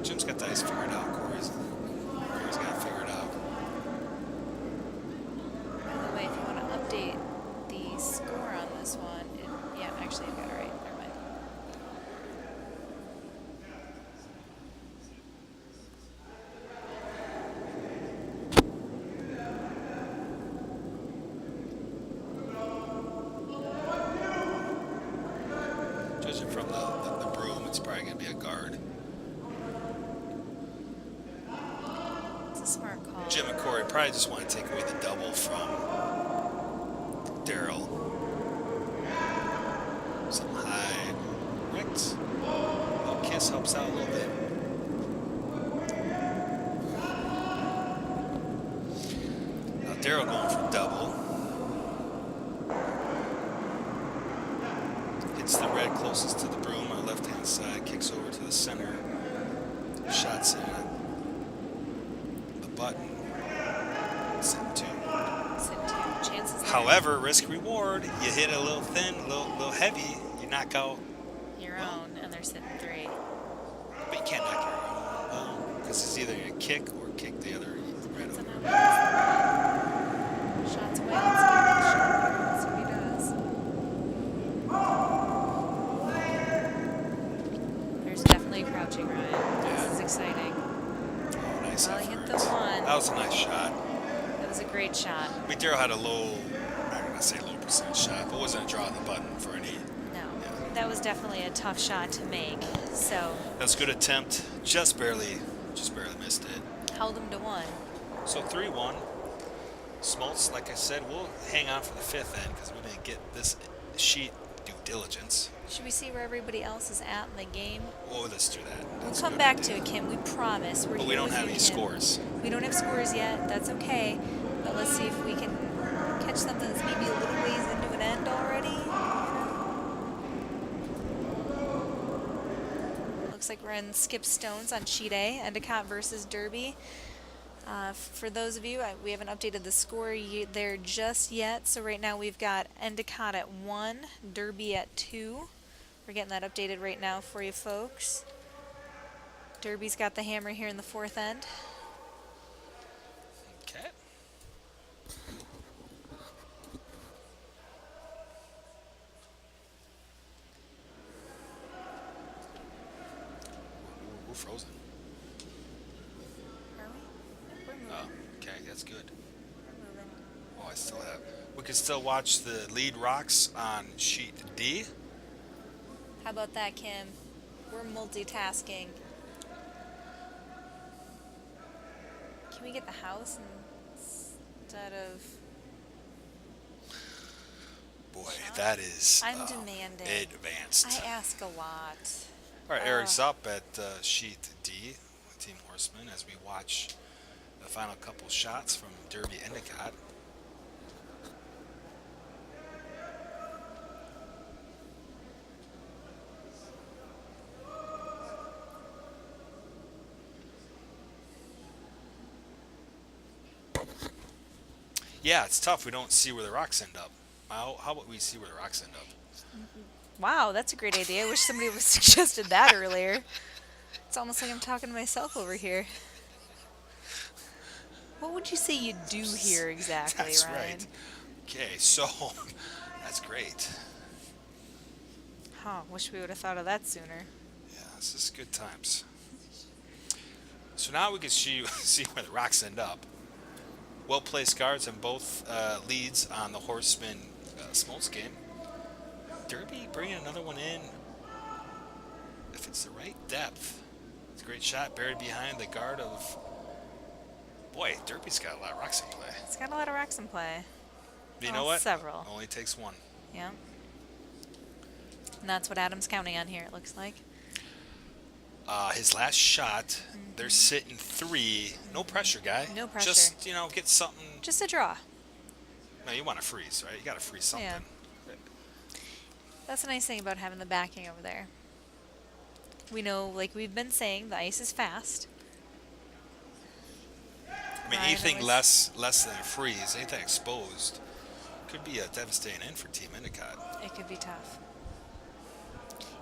Jim's got the ice figured out. Corey's got it figured out. By the way, if you want to update the score on this one, yeah, actually, I've got it right. Never mind. Judging from the broom, it's probably going to be a guard. It's a smart call. Jim and Corey probably just want to take away the double from Daryl. Some high Rex. A little kiss helps out a little bit. Now Daryl going for double. Hits the red closest to the broom on the left-hand side, kicks over to the center. Shots in the button. Sit 2. Sit 2. Chances there. However, risk reward, you hit a little thin, a little heavy, you knock out, Your own, and they're sitting 3. but you can't knock your own because it's either going to kick or kick the other red Shots away. Let's see what shot here. Let's see what he does. There's definitely crouching, Ryan. This is exciting. Oh, nice Well, he hit the effort. one. That was a nice shot. That was a great shot. I mean, Darryl had a low, I'm not going to say low percent shot, but wasn't a draw of the button for any. No, Yeah. that was definitely a tough shot to make. So That was a good attempt. Just barely missed it. held him to one. So 3-1. Smoltz, like I said, we'll hang on for the fifth end because we didn't get this sheet due diligence. Should we see where everybody else is at in the game? Oh, let's do that. We'll That's a come good back idea. to it, Kim. We promise. We're But we here don't with have you, any Kim. scores. We don't have scores yet. That's okay. But let's see if we can catch something that's maybe a little ways into an end already. Looks like we're in Skip Stones on sheet A, Endicott versus Derby. For those of you, we haven't updated the score there just yet. So right now we've got Endicott at 1, Derby at 2. We're getting that updated right now for you folks. Derby's got the hammer here in the fourth end. Okay. We're frozen. Are we? We're moving. Oh, okay, that's good. We're moving. Oh, I still have. We can still watch the lead rocks on sheet D. How about that, Kim? We're multitasking. Can we get the house instead of... Boy, that is I'm demanding. advanced. I ask a lot. All right, Eric's up at sheet D with Team Horseman as we watch the final couple shots from Derby Endicott. Yeah, it's tough. We don't see where the rocks end up. How about we see where the rocks end up? Wow, that's a great idea. I wish somebody would have suggested that earlier. It's almost like I'm talking to myself over here. What would you say you do here exactly, That's Ryan? right. Okay, so that's great. Huh, wish we would have thought of that sooner. Yeah, this is good times. So now we can see where the rocks end up. Well-placed guards in both leads on the Horseman Smoltz game. Derby bringing another one in. If it's the right depth. It's a great shot buried behind the guard of... Boy, Derby's got a lot of rocks in play. It's got a lot of rocks in play. You know what? Several. Only takes one. Yeah. And that's what Adam's counting on here, it looks like. His last shot, they're sitting 3. No pressure, guy. No pressure. Just, get something. Just a draw. No, you want to freeze, right? You got to freeze something. Yeah. That's the nice thing about having the backing over there. We know, like we've been saying, the ice is fast. I mean, Ryan anything always- less than a freeze, anything exposed, could be a devastating end for Team Endicott. It could be tough.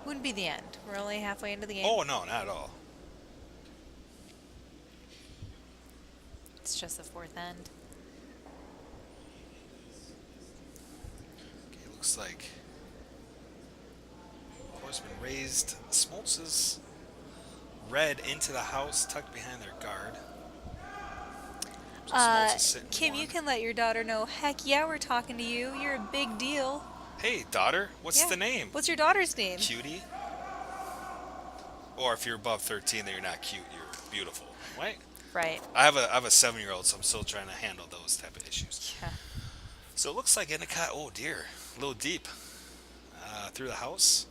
Wouldn't be the end. We're only halfway into the game. Oh, no, not at all. It's just the fourth end. Okay, looks like Horseman raised Smoltz's red into the house, tucked behind their guard. So Smoltz is sitting Kim, one. you can let your daughter know, heck yeah, we're talking to you. You're a big deal. Hey, daughter, what's Yeah. the name? What's your daughter's name? Cutie? Or if you're above 13, then you're not cute, you're beautiful, right? Right. I have a 7-year-old, so I'm still trying to handle those type of issues. Yeah. So it looks like Endicott, oh dear, a little deep through the house.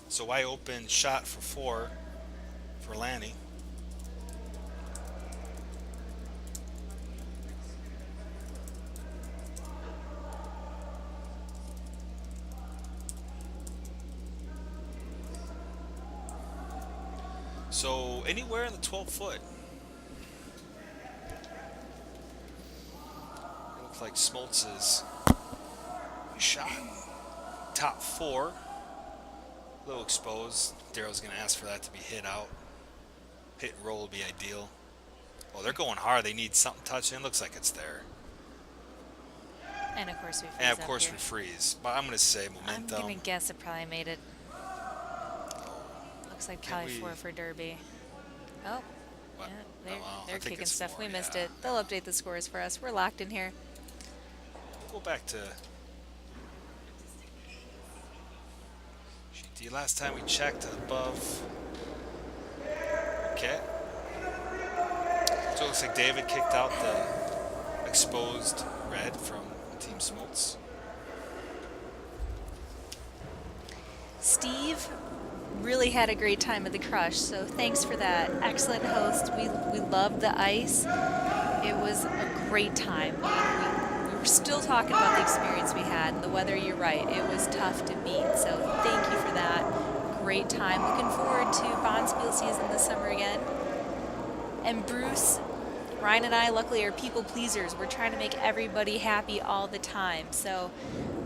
So wide open shot for 4 for Lanny. So anywhere in the 12-foot. Looks like Smoltz's shot. Top 4. A little exposed. Daryl's going to ask for that to be hit out. Hit and roll would be ideal. Oh, they're going hard. They need something touching. It looks like it's there. And of course we freeze And of up course here. we freeze. But I'm going to say I'm momentum. gonna guess it probably made it. Looks like probably we- 4 for Derby. Oh, What? yeah, Oh, they're, well, I they're think kicking it's stuff. 4, We missed yeah. it. They'll update the scores for us. We're locked in here. Go back to sheet D. Last time we checked above. Okay. So it looks like David kicked out the exposed red from Team Smoltz. Steve really had a great time at the Crush, so thanks for that. Excellent host. We loved the ice. It was a great time. We were still talking about the experience we had, and the weather, you're right, it was tough to beat. So thank you for that. Great time. Looking forward to Bonspiel season this summer again. And Bruce, Ryan and I, luckily, are people pleasers. We're trying to make everybody happy all the time. So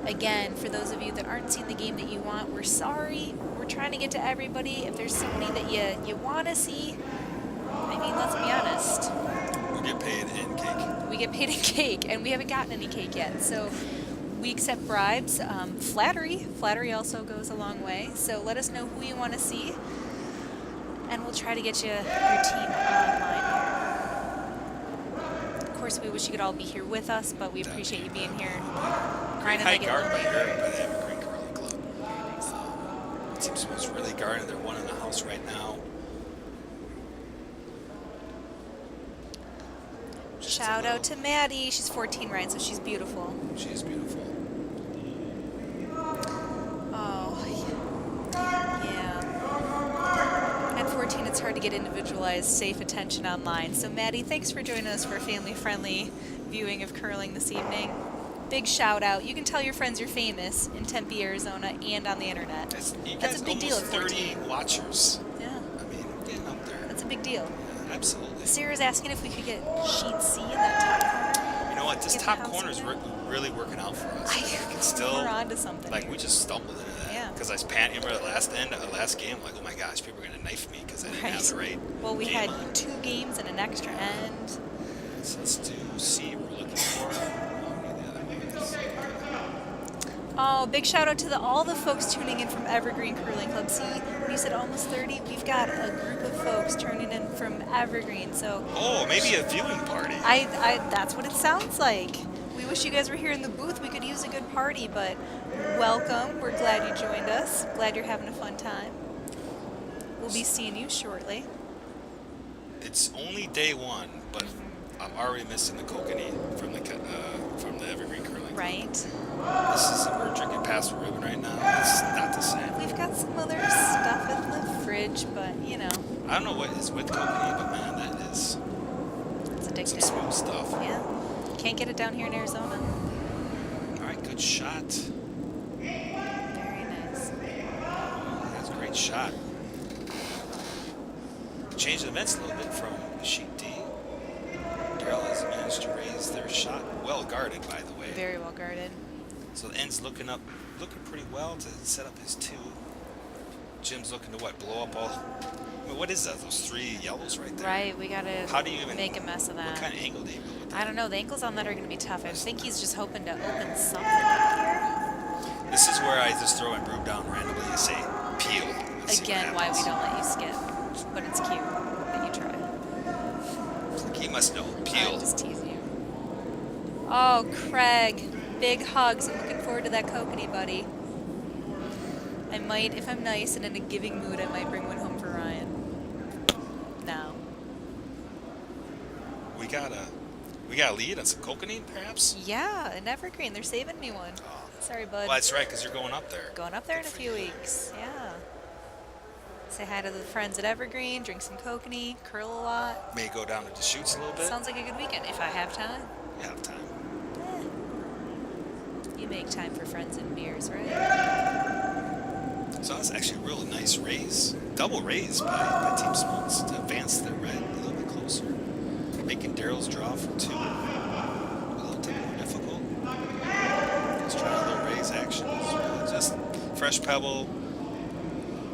again, for those of you that aren't seeing the game that you want, we're sorry. We're trying to get to everybody. If there's somebody that you want to see, I mean, let's be honest. We get paid in cake. We get paid in cake, and we haven't gotten any cake yet. So we accept bribes. Flattery also goes a long way. So let us know who you want to see, and we'll try to get your team online here. Of course, we wish you could all be here with us, but we appreciate you being here. Great Ryan and I high get guard by lonely. Derby by the Evergreen Curling Club. Very nice. Team Smoltz really guarding. They're one in the house right now. Shout out to Maddie. She's 14, right? So she's beautiful. She's beautiful. Oh, yeah. At 14, it's hard to get individualized, safe attention online. So, Maddie, thanks for joining us for a family-friendly viewing of curling this evening. Big shout out. You can tell your friends you're famous in Tempe, Arizona, and on the internet. You That's guys a big deal at almost 14. 30 watchers. Yeah, I mean, we're getting up there. that's a big deal. Yeah, absolutely. Sarah's asking if we could get sheet C in that top corner. You know what? This Get the top house corner is in there. really working out for us. I We can still, we're on to something. like, we just stumbled into that. Yeah. Because I was panicking at the last game. Like, oh my gosh, people are going to knife me because I didn't have the right Well, we game had on. 2 games and an extra end. So let's do C. We're looking for. Oh, the other one is- Oh, big shout out to all the folks tuning in from Evergreen Curling Club. See, when you said almost 30, we've got a group of folks turning in from Evergreen. So Oh, maybe a viewing party. that's what it sounds like. We wish you guys were here in the booth. We could use a good party, but welcome. We're glad you joined us. Glad you're having a fun time. We'll be seeing you shortly. It's only day 1, but I'm already missing the kokanee from the Evergreen Curling Club. Right? We're drinking past the ribbon right now. It's not the same. We've got some other stuff in the fridge, but you know, I don't know what is with kokanee, but man, that is it's some addictive. smooth stuff. Yeah. Can't get it down here in Arizona. All right, good shot. Very nice. That's a great shot. Changed the events a little bit from sheet D. Daryl has managed to raise their shot. Well guarded, by the way. Very well guarded. So the end's looking pretty well to set up his 2. Jim's looking to blow up all. I mean, what is that? Those 3 yellows right there. Right, we gotta How do you even make a mess of that. What kind of angle do you go with that? I don't know. The ankles on that are gonna be tough. I think he's just hoping to open something up here. This is where I just throw my broom down randomly and say peel. and see what Again, why we happens. don't let you skip. But it's cute that you try. He must know. I'm Peel. just teasing you. Oh, Craig. Big hugs. I'm looking forward to that kokanee, buddy. I might, if I'm nice and in a giving mood, I might bring one home for Ryan. No. We got a lead on some kokanee, perhaps. Yeah, an evergreen. They're saving me one. Oh. Sorry, bud. Well, that's right, because you're going up there. Going up there in a Good for few you. weeks. Yeah. Say hi to the friends at Evergreen, drink some kokanee, curl a lot. May go down to Deschutes a little bit. Sounds like a good weekend if I have time. You have time. You make time for friends and beers, right? So that's actually a really nice raise. Double raise by Team Smoltz to advance their red a little bit closer. Making Daryl's draw for 2 a little bit more difficult. Just trying a little raise action. It's really just fresh pebble.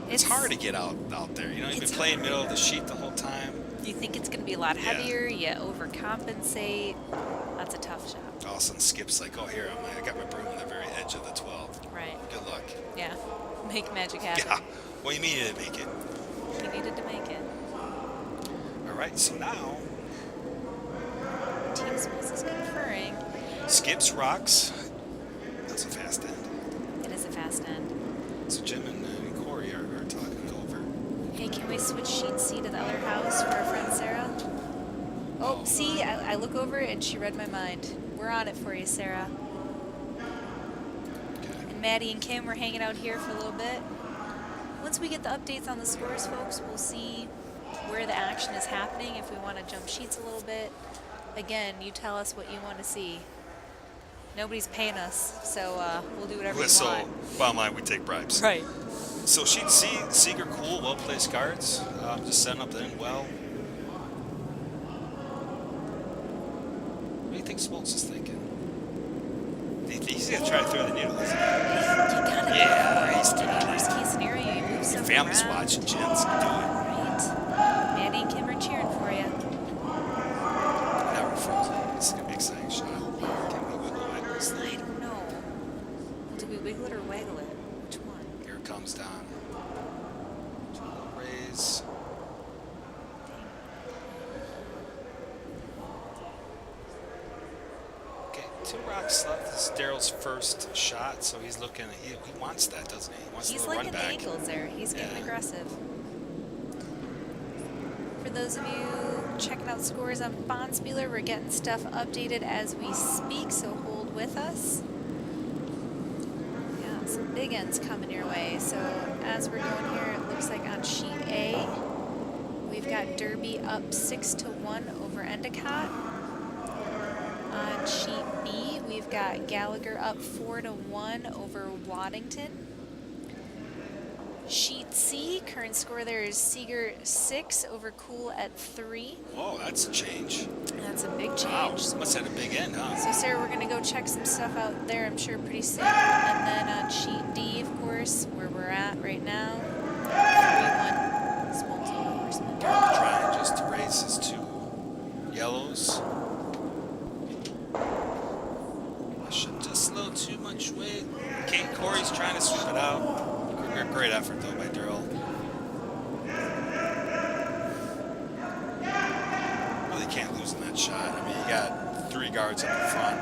It's hard to get out there. You know, you've been playing middle of the sheet the whole time. You think it's going to be a lot Yeah. heavier, you overcompensate. That's a tough shot. All of a sudden, Skip's like, oh, here, I got my broom on the very edge of the 12. Right. Good luck. Yeah. Make magic happen. Yeah. Well, you needed to make it. He needed to make it. All right, so now Team Smoltz is conferring. Skip's rocks. That's a fast end. It is a fast end. So Jim and Corey are talking over. Hey, can we switch sheet C to the other house for our friend Sarah? Oh, see, I look over and she read my mind. We're on it for you, Sarah. Okay. And Maddie and Kim, we're hanging out here for a little bit. Once we get the updates on the scores, folks, we'll see where the action is happening, if we want to jump sheets a little bit. Again, you tell us what you want to see. Nobody's paying us, so we'll do whatever you So, want. bottom line, we take bribes. Right. So sheet C, Seeger, Kuhl, well-placed cards. Just setting up the end well. What do you think Smoltz is thinking? He's going to try to throw the needle, isn't he? You gotta Yeah, he's doing it. worst case scenario, you move stuff Family's around. watching. Jim's doing it. Right. Maddie and Kim are cheering for you. Now we're frozen. This is going to be an exciting shot. Can we wiggle it? I don't know. Do we wiggle it or waggle it? Which one? Here it comes down. Raise. Okay, 2 rocks left. This is Daryl's first shot, so he's looking. He wants that, doesn't he? He wants He's a little liking run the back. angles there. He's getting Yeah. aggressive. For those of you checking out scores on Bonspieler, we're getting stuff updated as we speak, so hold with us. Yeah, some big ends coming your way. So as we're going here, it looks like on sheet A, we've got Derby up 6-1 over Endicott. On sheet B, we've got Gallagher up 4-1 over Waddington. Sheet C, current score there is Seeger 6 over Kuhl at 3. Whoa, that's a change. That's a big Wow, change. must have had a big end, huh? So Sarah, we're going to go check some stuff out there, I'm sure, pretty soon. And then on sheet D, of course, where we're at right now, 3-1 Smoltz over Horsman D. Trying just to raise his 2 yellows. Just a little too much weight. Okay, Corey's trying to sweep it out. Great effort, though, by Daryl. Really can't lose in that shot. I mean, you got 3 guards up in front.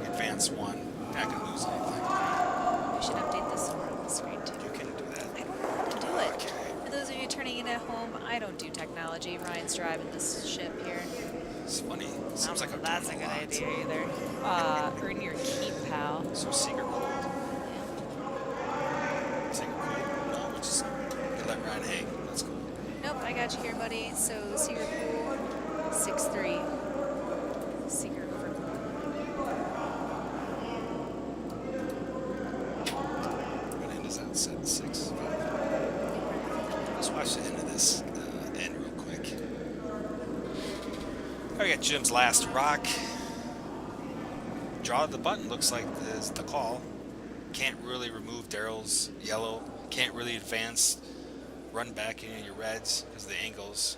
You advance 1. Not going to lose anything. We should update this score on the screen, too. You can do that. I don't know how to do it. Okay. For those of you turning in at home, I don't do technology. Ryan's driving this ship here. It's funny. Seems like I'm That's a doing good lot. idea either. Earn your keep, pal. So Seeger Kuhl. Seeger Kuhl. No, we just let Ryan hang. That's cool. Nope, I got you here, buddy. So Seeger Kuhl, 6-3. Seeger over Kuhl. What end is that? 7-6. Let's watch the end of this end real quick. All right, we got Jim's last rock. Draw the button looks like is the call. Can't really remove Daryl's yellow. Can't really advance, run back into your reds because of the angles.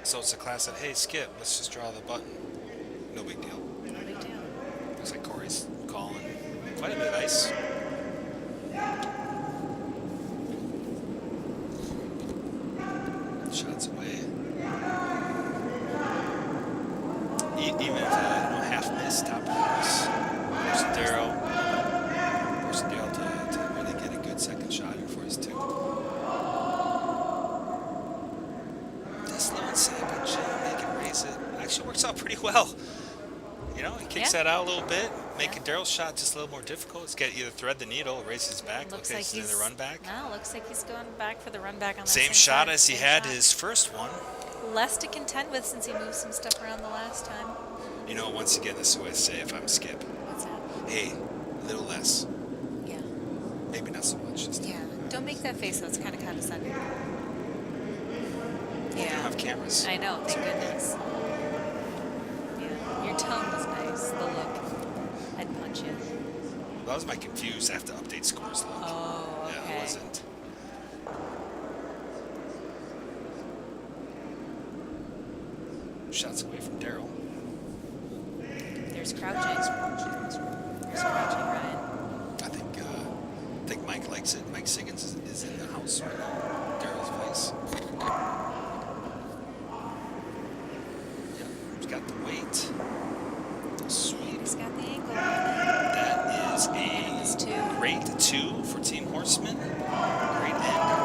So it's a class of, hey, Skip, let's just draw the button. No big deal. No big deal. Looks like Corey's calling. Quite a bit of ice. Shots away. Even if half miss, top of the course. Forcing Daryl to really get a good second shot in for his 2. That's low and sad, but Jim, they can raise it. Actually works out pretty well. You know, he kicks Yeah. that out a little bit, making Daryl's shot just a little more difficult. It's got either thread the needle, raise his back. Looks Okay, like he's in the run back. No, looks like he's going back for the run back on that Same shot side. as he Same had shot. his first one. Less to contend with since he moved some stuff around the last time. You know, once again, this is what I say if I'm Skip. What's that? Hey, a little less. Yeah. Maybe not so much. Just Yeah. Don't make that face, though. It's kind of condescending. We don't have cameras. I know. Thank goodness. Yeah. Your tone was nice. The look. I'd punch you. That was my confused after update scores look. Oh, okay. Yeah, it wasn't. shots away from Daryl. There's crouching. There's crouching, Ryan. I think Mike likes it. Mike Siggins is in the house right now. Daryl's vice. Yep, he's got the weight. Sweet. He's got the ankle. That is And it was two. a great 2 for Team Horseman. Great end.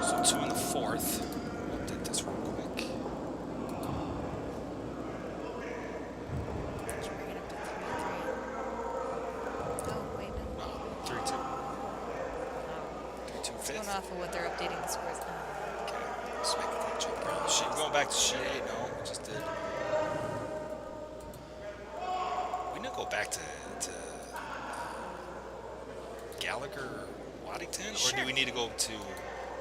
So 2 in the 4th. We'll update this real quick. Let's bring it up to 3-3. Oh, wait, no. 3-2. Oh. 3-2 It's fifth. going off of what they're updating the scores now. Okay. Let's make that jump around. We're going back to sheet 8. No, we just did. We didn't go back to Gallagher or Waddington? Sure. Or do we need to go to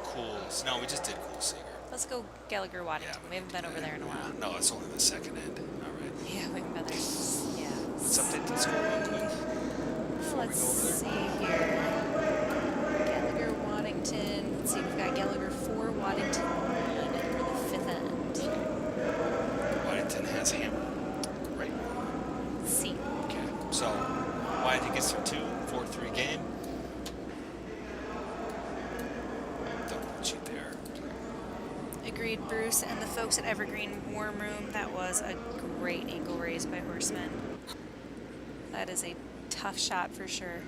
Kuhl? No, we just did Kuhl Seeger. Let's go Gallagher Waddington. Yeah, we haven't been over there in a while. No, it's only the second end. All right. Yeah, we haven't been there. Yeah. Let's update the score real quick before Let's we go over see there. here. Gallagher Waddington. Let's see, we've got Gallagher 4, Waddington 1 for the 5th end. Waddington has hammer. Right. C. Okay. So Waddington gets their 2-4-3 game. Don't cheat there. Agreed, Bruce and the folks at Evergreen Warm Room. That was a great ankle raise by Horsman. That is a tough shot for sure.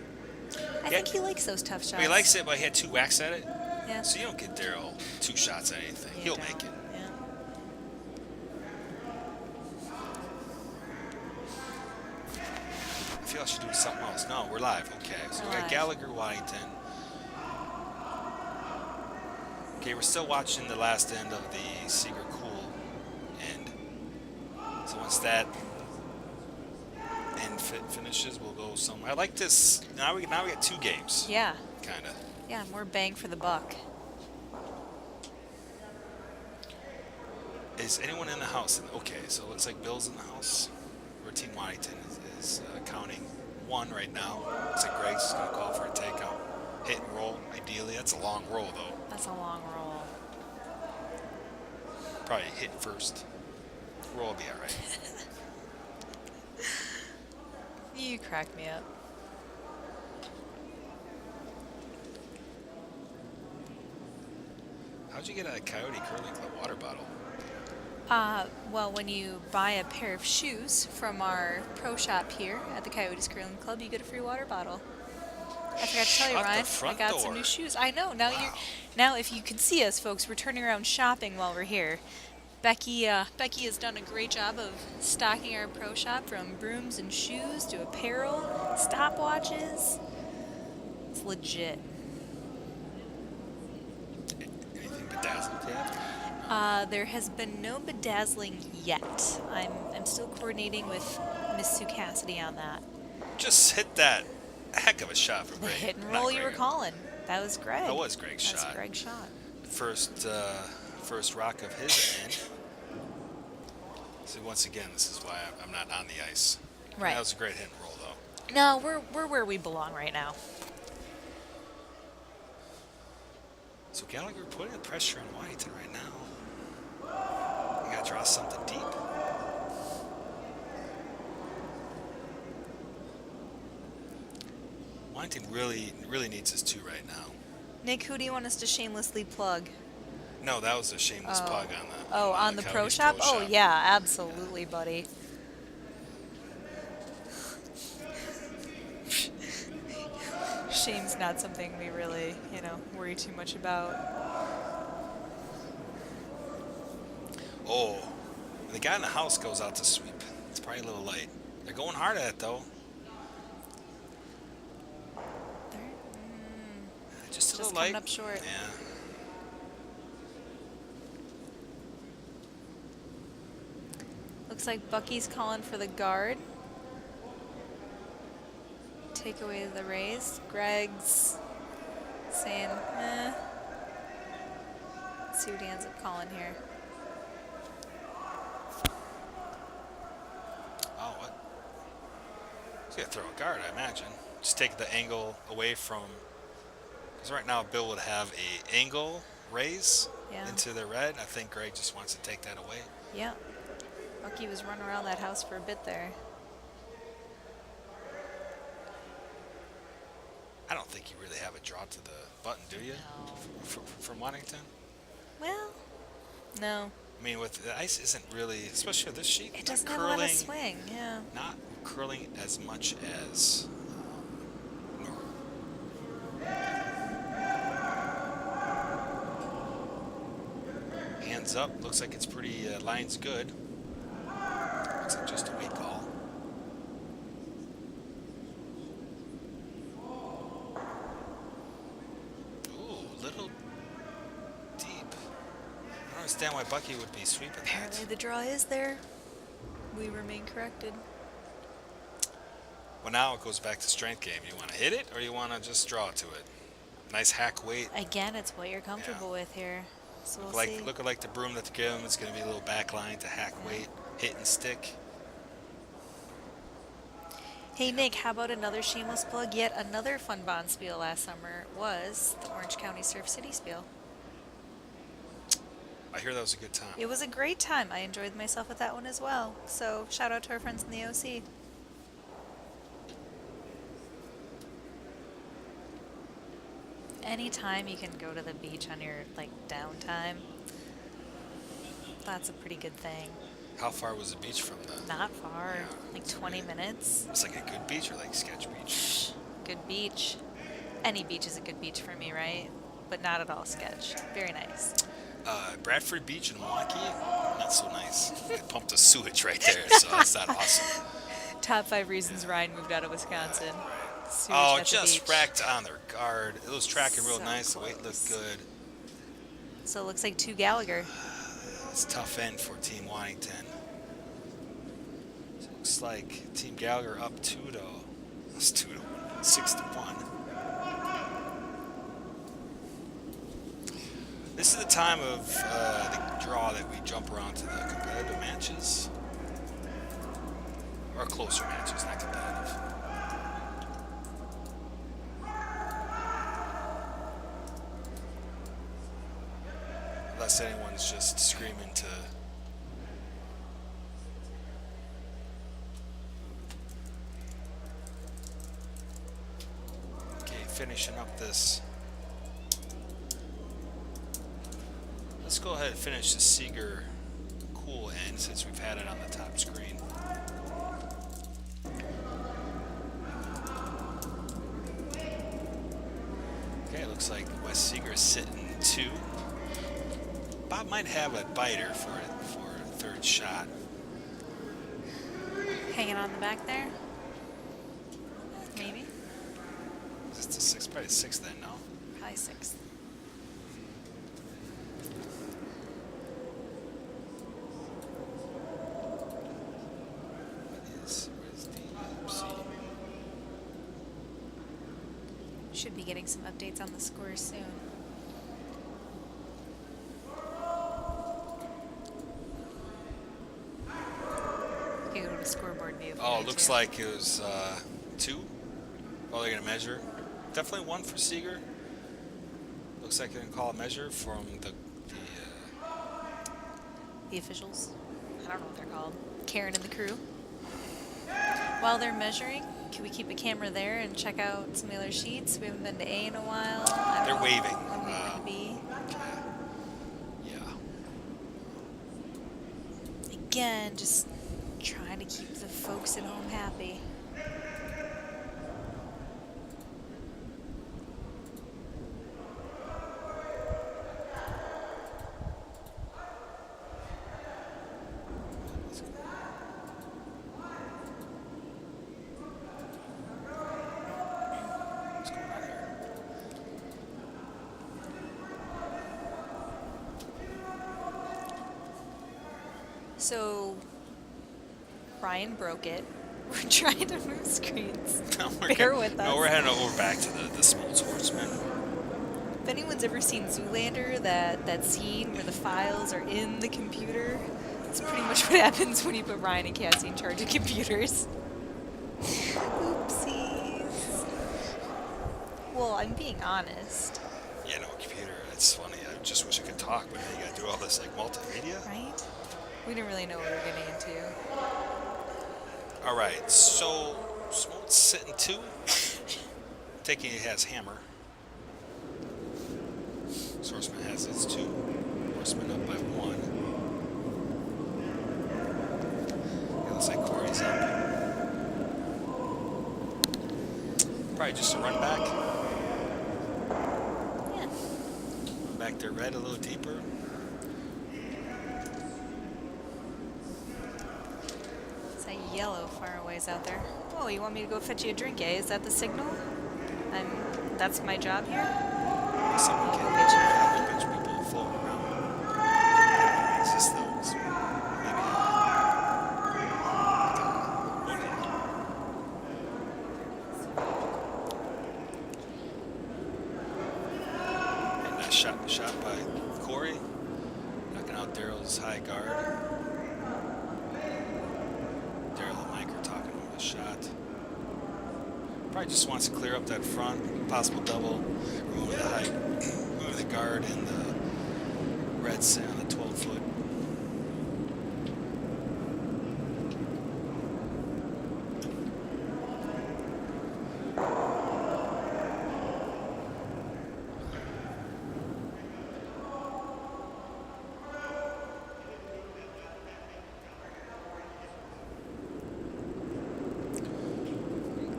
I think he likes those tough shots. He likes it, but he had 2 whacks at it. Yeah. So you don't get Daryl 2 shots at anything. You He'll don't. make it. Yeah. I feel I should do something else. No, we're live. Okay, so We're we got live. Gallagher Waddington. Okay, we're still watching the last end of the Seeger Kuhl end. So once that end finishes, we'll go somewhere. I like this. Now we get 2 games. Yeah. Kind of. Yeah, more bang for the buck. Is anyone in the house? Okay, so it looks like Bill's in the house. Or Team Waddington is counting 1 right now. Looks like Greg's going to call for a takeout. Hit and roll, ideally. That's a long roll, though. That's a long roll. Probably hit first. Roll will be all right. You crack me up. How'd you get a Coyote Curling Club water bottle? Well, when you buy a pair of shoes from our pro shop here at the Coyotes Curling Club, you get a free water bottle. I forgot to tell you, Shut the Ryan. I front got some door. new shoes. I know. Now now if you can see us, folks, we're turning around shopping while we're here. Becky has done a great job of stocking our pro shop from brooms and shoes to apparel, stopwatches. It's legit. Anything bedazzled yet? There has been no bedazzling yet. I'm still coordinating with Miss Sue Cassidy on that. Just hit that heck of a shot from The Greg. hit and Not roll you were Greg. calling. That was Greg. That was Greg's That's shot. Greg's shot. First rock of his end. So once again, this is why I'm not on the ice. Right. That was a great hit and roll, though. No, we're where we belong right now. So Gallagher putting the pressure on Waddington right now. You gotta draw something deep. Waddington really needs his 2 right now. Nick, who do you want us to shamelessly plug? No, that was a shameless plug on the. On the pro Coyotes shop? Pro Oh, Shop. yeah, absolutely, buddy. Shame's not something we really, worry too much about. Oh, the guy in the house goes out to sweep. It's probably a little late. They're going hard at it though. They're, Just a just little coming late. up short. Yeah. Looks like Bucky's calling for the guard. Take away the raise. Greg's saying, Let's see what he ends up calling here. Oh, what? He's gonna throw a guard, I imagine. Just take the angle away from. Because right now, Bill would have a angle raise Yeah. into the red. I think Greg just wants to take that away. Yeah. Bucky was running around that house for a bit there. I don't think you really have a draw to the button, do you? No. From Waddington? Well, no. I mean, with the ice isn't really, especially with this sheet, It not doesn't have a lot of curling, swing, yeah. not curling as much as normal. Hands up. Looks like it's pretty, line's good. Looks like just a weight call. Ooh, little deep. I don't understand why Bucky would be sweeping Apparently that. the draw is there. We remain corrected. Well, now it goes back to strength game. You want to hit it or you want to just draw to it? Nice hack weight. Again, it's what you're comfortable with here. So we'll see. Looking like the broom that they give him. It's going to be a little back line to hack weight, hit and stick. Hey Nick, how about another shameless plug? Yet another fun bond spiel last summer was the Orange County Surf City spiel. I hear that was a good time. It was a great time. I enjoyed myself at that one as well. So shout out to our friends in the OC. Anytime you can go to the beach on your downtime, that's a pretty good thing. How far was the beach from the? Not far, Yeah, like 20 minutes. It's like a good beach or like sketch beach? Good beach. Any beach is a good beach for me, right? But not at all sketch. Very nice. Bradford Beach in Milwaukee, not so nice. They pumped a sewage right there, so that's not awesome. Top 5 reasons Ryan moved out of Wisconsin. Sewage Oh, at the just beach. racked on their guard. It was tracking real So nice. The weight close. looked good. So it looks like 2 Gallagher. It's a tough end for Team Waddington. So it looks like Team Gallagher up 2 to 6 to 1. This is the time of the draw that we jump around to the competitive matches. Or closer matches, not competitive. Unless anyone's just screaming to... Okay, finishing up this. Let's go ahead and finish the Seeger Kuhl end since we've had it on the top screen. Okay, it looks like West Seeger is sitting 2. Bob might have a biter for a third shot. Hanging on the back there. Maybe. Is this the 6th? Probably the 6th then, no? Probably 6th. Where's the MC? Should be getting some updates on the scores soon. You can go to scoreboard view. if you Oh, need looks to. like it was 2. Oh, they're going to measure. Definitely 1 for Seeger. Looks like they're going to call a measure from The officials. I don't know what they're called. Karen and the crew. While they're measuring, can we keep a camera there and check out some of the other sheets? We haven't been to A in a while. I don't They're know waving. when we were to B. Yeah. Again, just trying to keep the folks at home happy. What's going on here? So, Ryan broke it. We're trying to move screens. No, Bear with us. No, we're heading over back to the Smoltz Horseman. If anyone's ever seen Zoolander, that scene where the files are in the computer, that's pretty much what happens when you put Ryan and Cassie in charge of computers. Oopsies. Well, I'm being honest. Yeah, no, computer. It's funny. I just wish I could talk, but now you gotta do all this like multimedia. Right? We didn't really know what we were getting into. All right, so Smoltz sitting 2. Taking it has hammer. Horsman has its 2. Horsman up by 1. It looks like Corey's up. Probably just a run back. Yeah. Run back to red a little deeper. It's a yellow far a ways out there. Oh, you want me to go fetch you a drink, eh? Is that the signal? That's my job here? Someone I'll can go get you. have a bunch of people floating around. It's just those. Maybe. And nice shot by Corey. Knocking out Daryl's high guard. Daryl and Mike are talking over the shot. Probably just wants to clear up that front, possible double, removing the height, moving the guard and the red set on the 12-foot.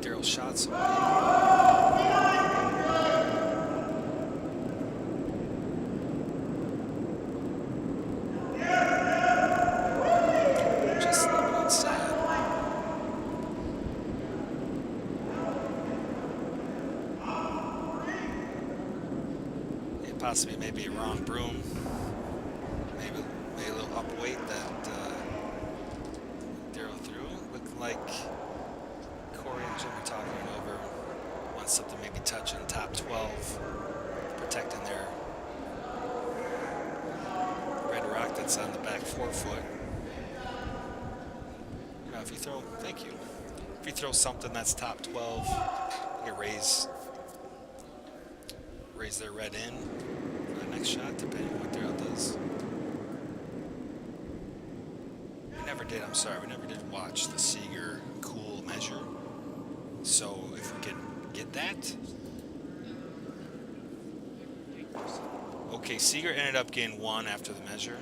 Daryl shots away. Just a little bit sad. Yeah, possibly maybe a wrong broom. Maybe a little up weight that Daryl threw. Looked like Corey and Jim are talking over. Wants something maybe touching top 12, protecting their red rock that's on the back 4-foot. You know, if you throw, thank you. If you throw something that's top 12, you can raise their red in for the next shot, depending on what Daryl does. We never did watch the Seeger Kuhl measure. So if we can get that. Okay, Seeger ended up getting 1 after the measure.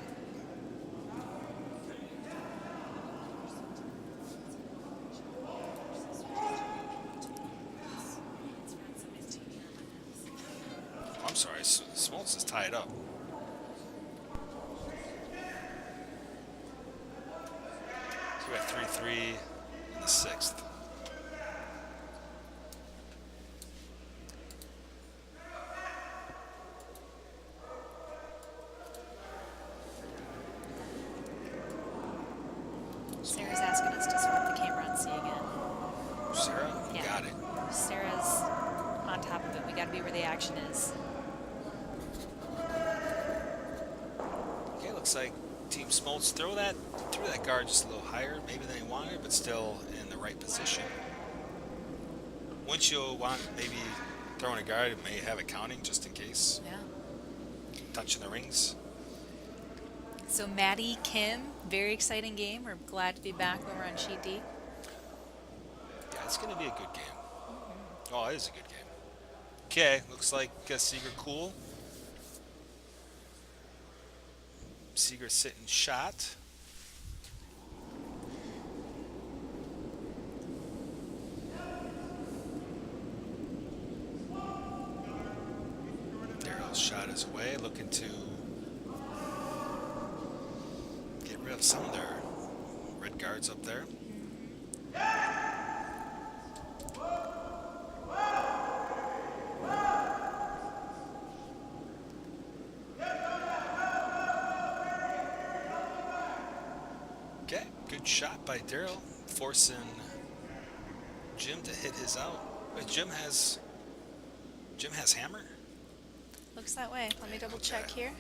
I'm sorry, Smoltz is tied up. So we got 3-3 in the 6th. Sarah's asking us to swap the camera on C again. Sarah, you Yeah. got it. Sarah's on top of it. We gotta be where the action is. Okay, looks like Team Smoltz threw that guard just a little higher, maybe than he wanted, but still in the right position. Wouldn't you want maybe throwing a guard and may have it counting just in case? Yeah. Touching the rings. So Maddie, Kim, very exciting game. We're glad to be back over on Sheet D. Yeah, it's going to be a good game. Oh, it is a good game. Okay, looks like Seeger Kuhl. Seeger sitting shot. Daryl's shot is away, looking to get rid of some of their red guards up there. Okay, good shot by Daryl, forcing Jim to hit his out. Wait, Jim has hammer? Looks that way. Let me double check here.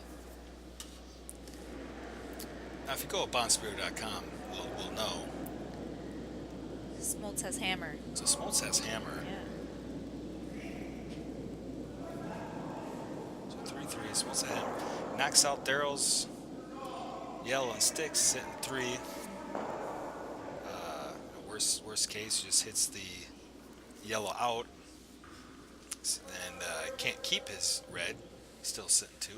Now, if you go to bondspirit.com, we'll know. Smoltz has hammer. So Smoltz has hammer. Yeah. Knocks out Daryl's yellow and sticks, sitting 3. Worst case, just hits the yellow out, and can't keep his red. He's still sitting 2.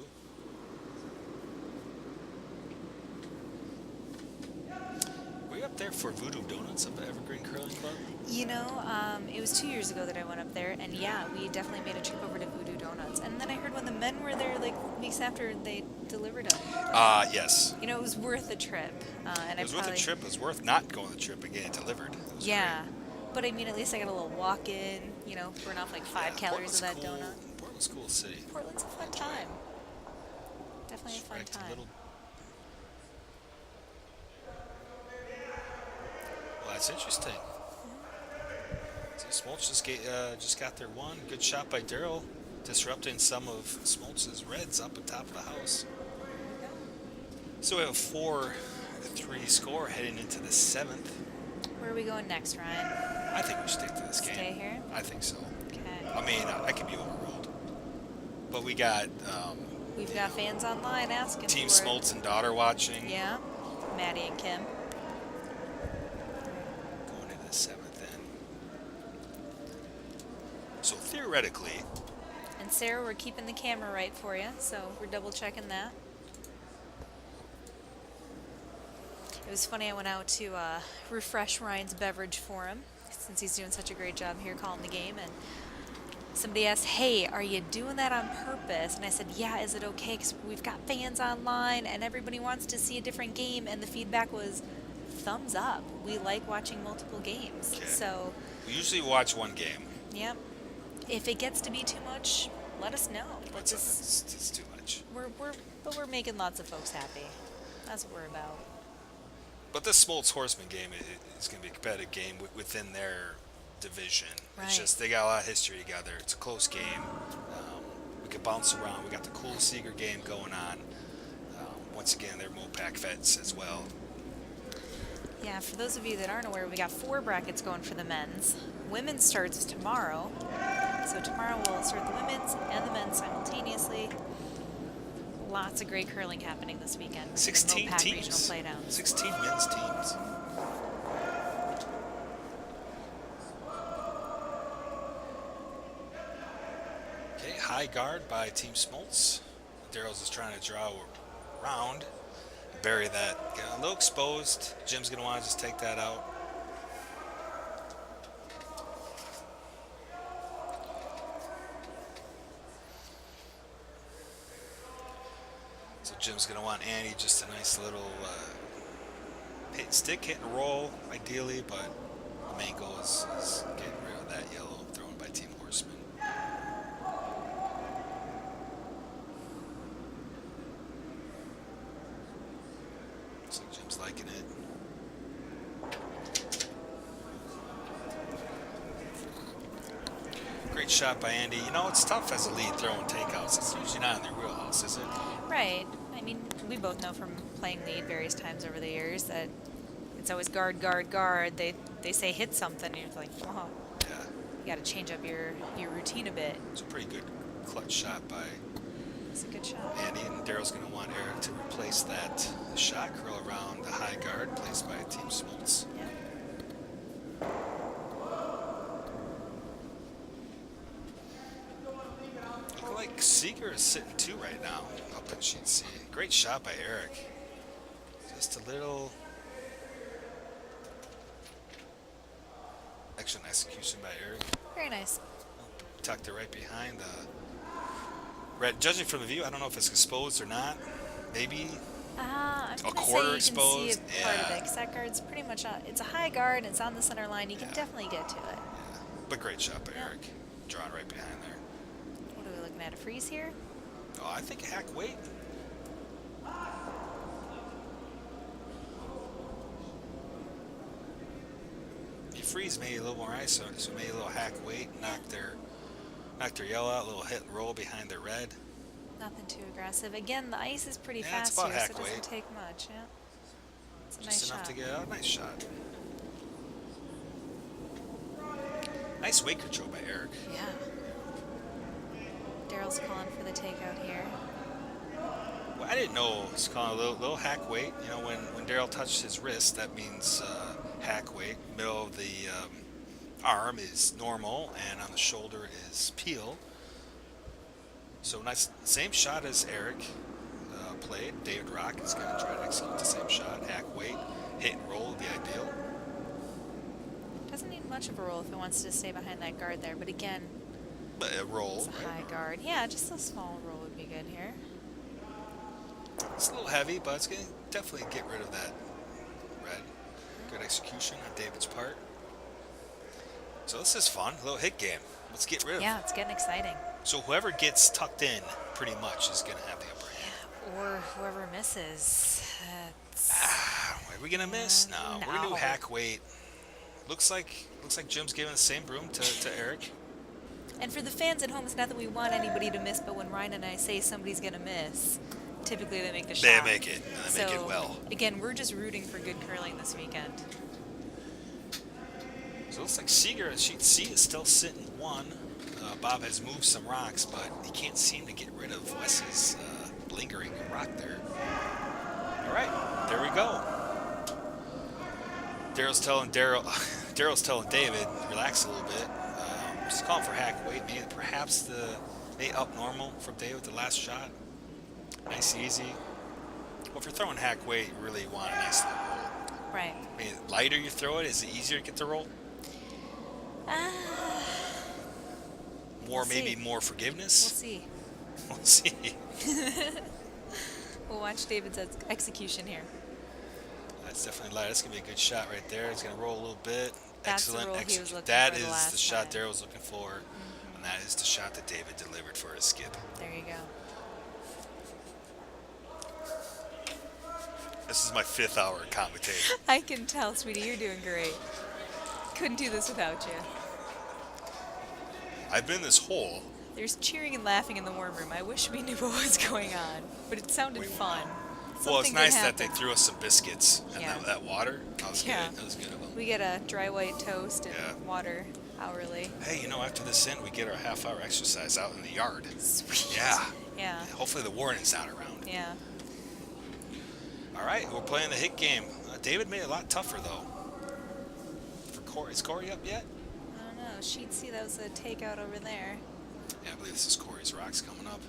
Were you up there for Voodoo Donuts of the Evergreen Curling Club? You know, it was 2 years ago that I went up there, and yeah, we definitely made a trip over to Voodoo Donuts. And then I heard when the men were there, like weeks after they delivered them. Yes. You know, it was worth the trip. And It was worth the trip. It was worth not going the trip and getting it delivered. It was yeah, great. but I mean, at least I got a little walk-in. You know, burn off like 5 calories of that donut. Portland's a cool city. Portland's a fun time. Definitely a fun Right, time. Well, that's interesting. So Smoltz just got their one. Good shot by Daryl, disrupting some of Smoltz's reds up at top of the house. So we have a 4-3 score heading into the 7th. Where are we going next, Ryan? I think we should stick to this game. Stay here? I think so. Okay. I mean, I could be overruled. But we got We've got fans online asking Team for Smoltz and daughter watching. Yeah, Maddie and Kim. Going into the 7th then. So theoretically, And Sarah, we're keeping the camera right for you, so we're double checking that. It was funny, I went out to refresh Ryan's beverage for him, since he's doing such a great job here calling the game, and somebody asked, hey, are you doing that on purpose? And I said, yeah, is it okay? Because we've got fans online, and everybody wants to see a different game, and the feedback was, thumbs up. We like watching multiple games. Okay. So, we usually watch one game. yep. If it gets to be too much, let us know. It's too much. But we're making lots of folks happy. That's what we're about. But this Smoltz Horsman game is going to be a competitive game within their division. Right. It's just they got a lot of history together. It's a close game. We could bounce around. We got the Kuhl Seeger game going on. Once again, they're MOPAC vets as well. Yeah, for those of you that aren't aware, we got 4 brackets going for the men's. Women's starts tomorrow. So tomorrow we'll start the women's and the men's simultaneously. Lots of great curling happening this weekend. 16 MOPAC teams. regional playdowns. 16 men's teams. Okay, high guard by Team Smoltz. Daryl's is trying to draw around, bury that. Get a little exposed. Jim's going to want to just take that out. So Jim's going to want Andy just a nice little stick hit and roll, ideally, but the main goal is getting rid of that yellow thrown by Team Horsman. Looks like Jim's liking it. Great shot by Andy. You know, it's tough as a lead throwing takeouts. It's usually not in their wheelhouse, is it? Right. I mean, we both know from playing lead various times over the years that it's always guard, guard, guard. They say hit something, and you're like, oh, Yeah. you got to change up your routine a bit. It's a pretty good clutch shot by It's a good shot. Andy, and Daryl's going to want Eric to replace that shot curl around the high guard placed by Team Smoltz. Yeah. Look like Seeger is sitting 2 right now up in Sheet C. Great shot by Eric. Just a little excellent execution by Eric. Very nice. Tucked it right behind the red. Judging from the view, I don't know if it's exposed or not. Maybe I'm a gonna quarter say you can see exposed. a part of Yeah. it, 'cause that guard's pretty much it's a high guard and it's on the center line. You can definitely get to it. Yeah. But great shot by Yeah. Eric. Drawn right behind there. What are we looking at? A freeze here? Oh, I think hack weight. You freeze maybe a little more ice on it, so maybe a little hack weight, knock their yellow out, a little hit and roll behind their red. Nothing too aggressive. Again, the ice is pretty Yeah, it's fast about here, so hack it doesn't weight. take much. Yeah. It's a Just nice enough shot. to get out. Nice shot. Nice weight control by Eric. Yeah. Daryl's calling for the takeout here. I didn't know it's called a little hack weight. You know, when Daryl touched his wrist, that means hack weight. Middle of the arm is normal, and on the shoulder is peel. So nice, same shot as Eric played. David Rock is going to try to execute the same shot. Hack weight, hit and roll would be ideal. Doesn't need much of a roll if it wants to stay behind that guard there, but again, But a roll, it's a right? high guard. Yeah, just a small roll would be good here. It's a little heavy, but it's going to definitely get rid of that red. Good execution on David's part. So this is fun, a little hit game. Let's get rid of Yeah, it's getting exciting. So whoever gets tucked in pretty much is going to have the upper hand. Or whoever misses. Are we going to miss? No, we're going to do No. hack weight. Looks like Jim's giving the same broom to Eric. And for the fans at home, it's not that we want anybody to miss, but when Ryan and I say somebody's going to miss, typically they make the They shot. make it. And they make it well. Again, we're just rooting for good curling this weekend. So it looks like Seeger at sheet C is still sitting 1. Bob has moved some rocks, but he can't seem to get rid of Wes's lingering rock there. All right, there we go. Daryl's telling David, relax a little bit. Just calling for hack weight. Maybe perhaps they up normal from David the last shot. Nice, easy. Well, if you're throwing hack weight, you really want a nice little roll. Right. I mean, lighter you throw it, is it easier to get the roll? Maybe more forgiveness? We'll see. We'll see. We'll watch David's execution here. That's definitely light. That's going to be a good shot right there. It's going to roll a little bit. That's the Excellent. roll he was looking That for the is last the shot time. Daryl was looking for. And that is the shot that David delivered for his skip. There you go. This is my 5th hour commentating. I can tell, sweetie, you're doing great. Couldn't do this without you. I've been in this hole. There's cheering and laughing in the warm room. I wish we knew what was going on, but it sounded fun. Well, it's Something nice good that they happened. through us some biscuits and Yeah. that water. That was Yeah. good. That was good of them. We get a dry white toast and Yeah. water hourly. Hey, after this end, we get our half-hour exercise out in the yard. Sweet. Yeah. Yeah. Hopefully the warden's not around. Yeah. All right, we're playing the hit game. David made it a lot tougher, though. For Corey. Is Corey up yet? I don't know. She'd see that was a takeout over there. Yeah, I believe this is Corey's rocks coming up.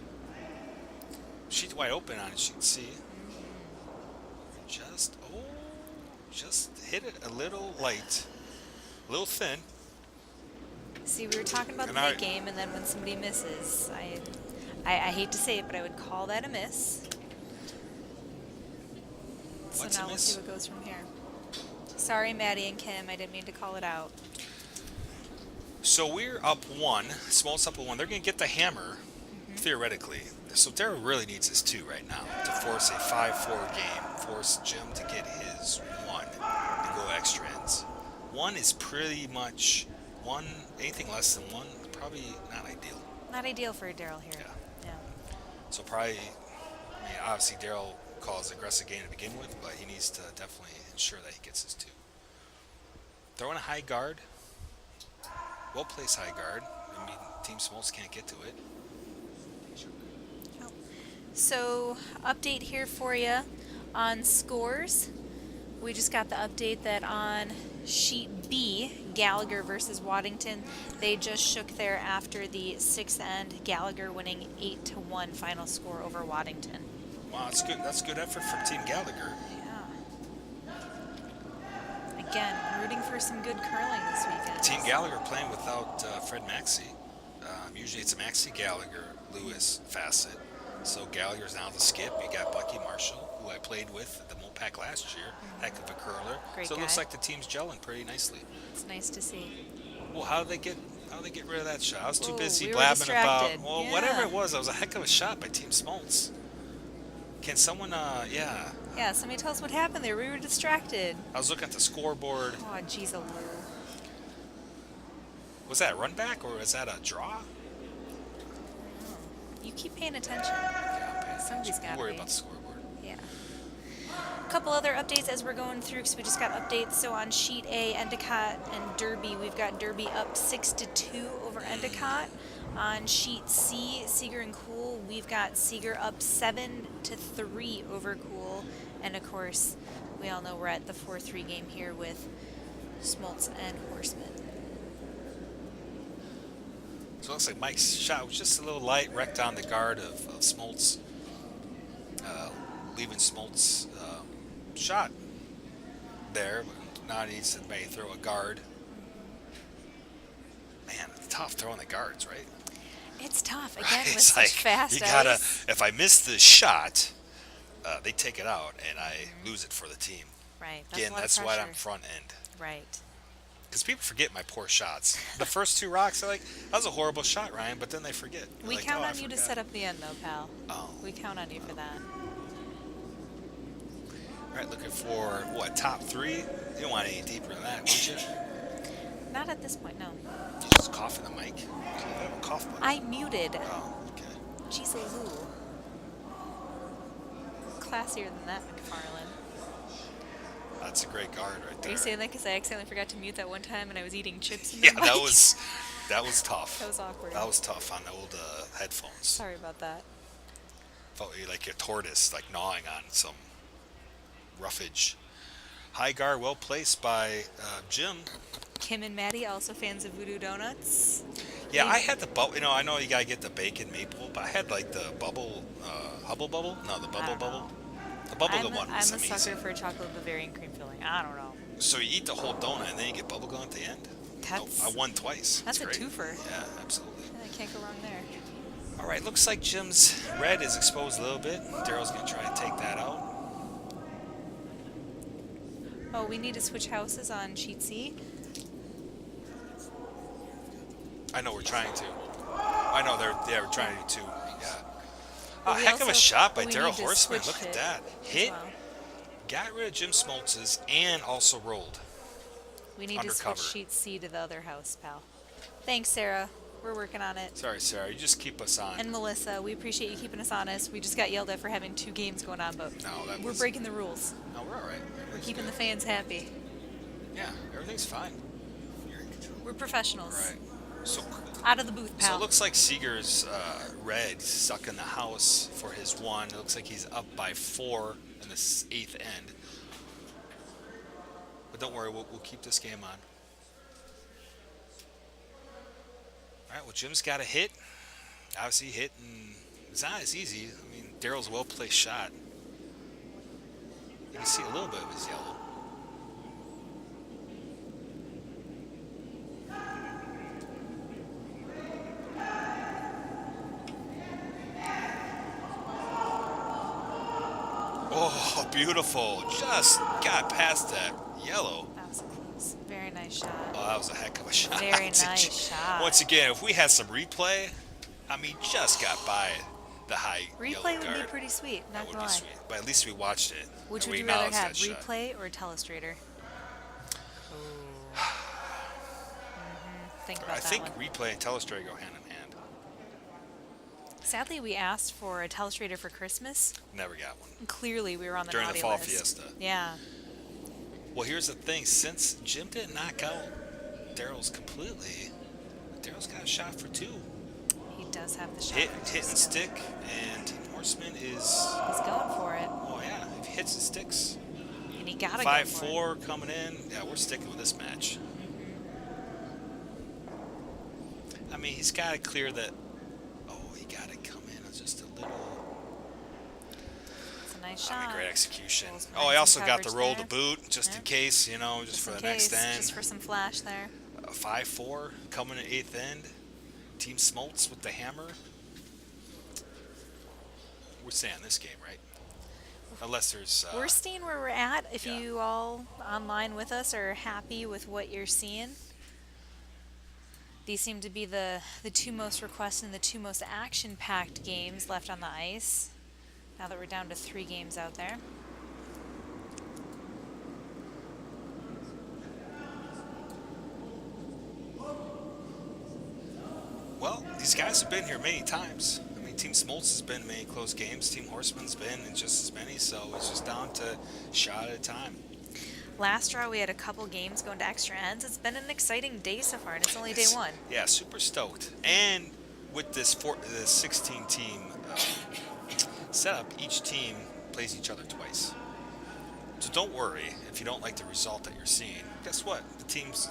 Sheet wide open on it, sheet C. Just hit it a little light. A little thin. See, we were talking about And the hit game, and then when somebody misses, I hate to say it, but I would call that a miss. So What's a now we'll miss? see what goes from here. Sorry, Maddie and Kim, I didn't mean to call it out. So we're up 1. Smoltz up 1. They're going to get the hammer, theoretically. So Daryl really needs his 2 right now to force a 5-4 game. Force Jim to get his 1 and go extra ends. 1 is pretty much 1. Anything less than 1, probably not ideal. Not ideal for Daryl here. Yeah. So probably, obviously Daryl calls aggressive game to begin with, but he needs to definitely ensure that he gets his 2. Throwing a high guard. Well-placed high guard. I mean, Team Smoltz can't get to it. So, update here for you on scores. We just got the update that on sheet B, Gallagher versus Waddington, they just shook there after the 6th end, Gallagher winning 8-1 final score over Waddington. Wow, that's good. That's good effort from Team Gallagher. Yeah. Again, rooting for some good curling this weekend. Team Gallagher playing without Fred Maxey. Usually it's Maxey, Gallagher, Lewis, Fassett. So Gallagher's now the skip. You got Bucky Marshall, who I played with at the MOPAC last year. Heck of a curler. Great so it looks guy. like the team's gelling pretty nicely. It's nice to see. Well, how did they get rid of that shot? I was too Whoa, busy we were blabbing about. distracted. Well, Yeah. whatever it was a heck of a shot by Team Smoltz. Can someone, yeah. Yeah, somebody tell us what happened there. We were distracted. I was looking at the scoreboard. Oh, jeez, a loo. Was that a run back or was that a draw? You keep paying attention. Somebody's got to Worry be. about the scoreboard. Yeah. A couple other updates as we're going through because we just got updates. So on sheet A, Endicott and Derby, we've got Derby up 6-2 over Endicott. On sheet C, Seeger and Kuhl we've got Seeger up 7-3 over Kuhl. And of course, we all know we're at the 4-3 game here with Smoltz and Horsman. So it looks like Mike's shot was just a little light, wrecked on the guard of Smoltz, leaving Smoltz shot there. But now he needs to maybe throw a guard. Man, it's tough throwing the guards, right? It's tough, again, Right? with It's such like, fast you gotta, ice. if I miss the shot, they take it out, and I lose it for the team. Right. Again, that's why I'm front end. Right. Because people forget my poor shots. The first 2 rocks, they're like, that was a horrible shot, Ryan, but then they forget. They're We like, count "Oh, I on you to forgot." set up the end, though, pal. Oh. We count on you for that. All right, looking for, what, top 3? You don't want any deeper than that, would you? Not at this point, no. You just cough in the mic. You have a cough button. I muted. Oh, okay. Jeez, Lou. Classier than that, McFarlane. That's a great guard right Are there. you saying that because I accidentally forgot to mute that one time and I was eating chips in the Yeah, mic? that was tough. That was awkward. That was tough on the old headphones. Sorry about that. Felt like a tortoise, like gnawing on some roughage. High guard, well placed by Jim. Kim and Maddie, also fans of Voodoo Donuts. Yeah, I had the bubble. You know, I know you gotta get the bacon maple, but I had like the bubble, Hubble Bubble. No, the bubble don't know. bubble. The bubble gum one I'm was a amazing. sucker for chocolate Bavarian cream filling. I don't know. So you eat the whole donut and then you get bubble gum at the end. That's I won twice. That's It's a great. twofer. Yeah, absolutely. I can't go wrong there. All right, looks like Jim's red is exposed a little bit. Daryl's gonna try and take that out. Oh, we need to switch houses on sheet C. I know we're trying to. I know we're trying to too. Yeah. But A we heck of a also- shot by we Daryl need to Horsman. switch Look at it that. as Hit, well. got rid of Jim Smoltz's, and also rolled. We need Undercover. to switch sheet C to the other house, pal. Thanks, Sarah. We're working on it. Sorry, Sarah. You just keep us on. And Melissa, we appreciate you keeping us honest. We just got yelled at for having 2 games going on, but No, that we're was- breaking the rules. No, we're all right. We're Everything's keeping the good. fans happy. Yeah, everything's fine. We're professionals. Right. So, Out of the booth, so pal. it looks like Seeger's red stuck in the house for his 1. It looks like he's up by 4 in the 8th end. But don't worry, we'll keep this game on. All right, well, Jim's got a hit. Obviously, hit, and it's not as easy. I mean, Daryl's a well-placed shot. You can see a little bit of his yellow. Oh, beautiful. Just got past that yellow. That was close. Very nice shot. Oh, that was a heck of a shot. Very nice shot. Once again, if we had some replay, I mean, just got by the high yellow Replay would guard. be pretty sweet, That not would gonna be lie. sweet. But at least we watched it. Which and would we you rather acknowledged have, that shot. replay or telestrator? Think about I that think one. replay and telestrator go hand in hand. Sadly, we asked for a telestrator for Christmas. Never got one. Clearly, we were on the During the naughty fall list. fiesta. Yeah. Well, here's the thing. Since Jim didn't knock out Daryl's completely, Daryl's got a shot for 2. He does have the shot. Hit for and two stick, and Team Horseman is... He's going for it. Oh, yeah. If he hits and sticks... And he gotta go for it. 5-4 coming in. Yeah, we're sticking with this match. I mean, he's got to clear that. Oh, he got to come in just a little. It's a nice I mean, shot. great execution. Pulls Oh, I nice also got the coverage roll there. to boot just in Yeah. case, you know, just for in the next case, end. Just for some flash there. 5-4 coming in 8th end. Team Smoltz with the hammer. We're staying this game, right? Unless there's. We're staying where we're at. If yeah. you all online with us are happy with what you're seeing. These seem to be the 2 most requested and the 2 most action-packed games left on the ice. Now that we're down to 3 games out there. Well, these guys have been here many times. I mean, Team Smoltz has been in many close games. Team Horseman's been in just as many, so it's just down to shot at a time. Last draw, we had a couple games going to extra ends. It's been an exciting day so far, and it's only day It's- 1. Yeah, super stoked. And with this 16-team setup, each team plays each other twice. So don't worry if you don't like the result that you're seeing. Guess what? The teams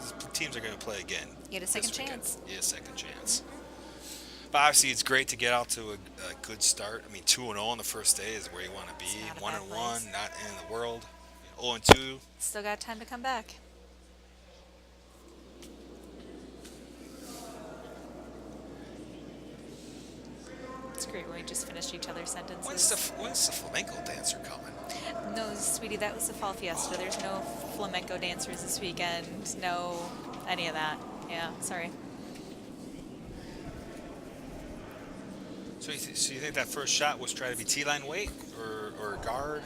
are going to play again. You get a second chance. Yeah, second chance. But obviously, it's great to get out to a good start. I mean, 2-0 on the first day is where you want to be. 1-1, not in the world. 0-2. Still got time to come back. It's great when we just finished each other's sentences. When's the flamenco dancer coming? No, sweetie, that was the fall fiesta. There's no flamenco dancers this weekend. No, any of that. Yeah, sorry. So you think that first shot was trying to be T-line weight or guard?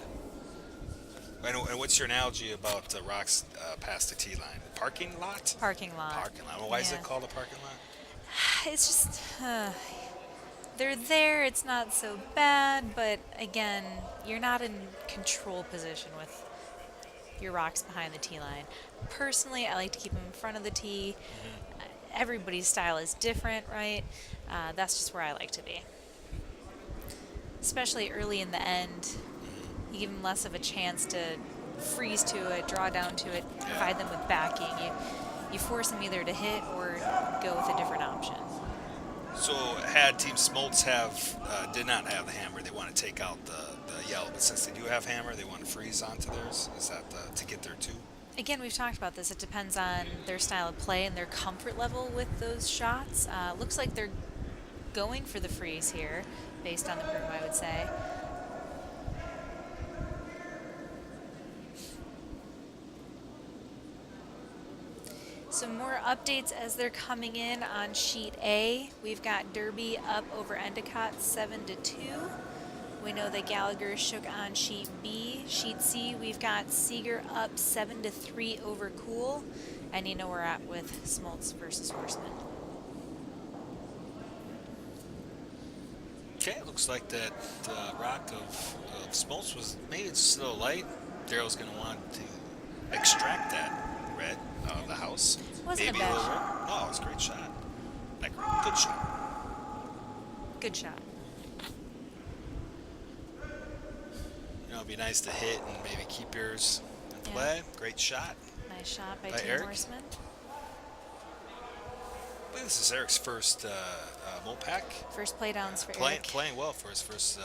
And what's your analogy about the rocks past the T-line? Parking lot? Parking lot. Parking lot. Well, why is it called a parking lot? It's just, they're there. It's not so bad, but again, you're not in control position with your rocks behind the tee line. Personally, I like to keep them in front of the tee. Everybody's style is different, right? That's just where I like to be. Especially early in the end, you give them less of a chance to freeze to it, draw down to it, provide them with backing. You force them either to hit or go with a different option. So had Team Smoltz did not have the hammer, they want to take out the yellow, but since they do have hammer, they want to freeze onto theirs. Is that to get there too? Again, we've talked about this. It depends on their style of play and their comfort level with those shots. Looks like they're going for the freeze here, based on the broom, I would say. Some more updates as they're coming in on sheet A. We've got Derby up over Endicott 7-2. We know that Gallagher shook on sheet B. Sheet C, we've got Seeger up 7-3 over Kuhl. And you know where we're at with Smoltz versus Horsman. Okay, looks like that rock of Smoltz was maybe it's a little light. Daryl's going to want to extract that red out of the house. Wasn't maybe a bad little shot. No, it was a great shot. Good shot. Good shot. You know, it'd be nice to hit and maybe keep yours in play. Great shot. Nice shot by Team Eric. Horsman. I believe this is Eric's first MOPAC. First playdowns for Eric. Playing well for his first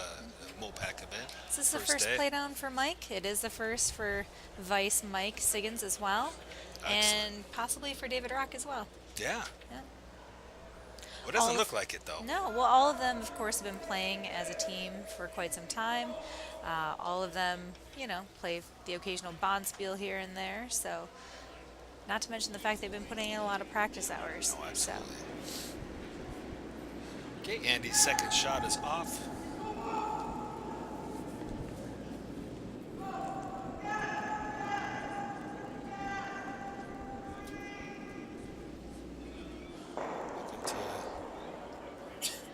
MOPAC event. Is this the first day. playdown for Mike? It is the first for Vice Mike Siggins as well. Excellent. And possibly for David Rock as well. Yeah. Yeah. Well, it doesn't look like it, though. No, well, all of them, of course, have been playing as a team for quite some time. All of them, you know, play the occasional bonspiel here and there. So, not to mention the fact they've been putting in a lot of practice hours. No, absolutely. Okay, Andy's second shot is off.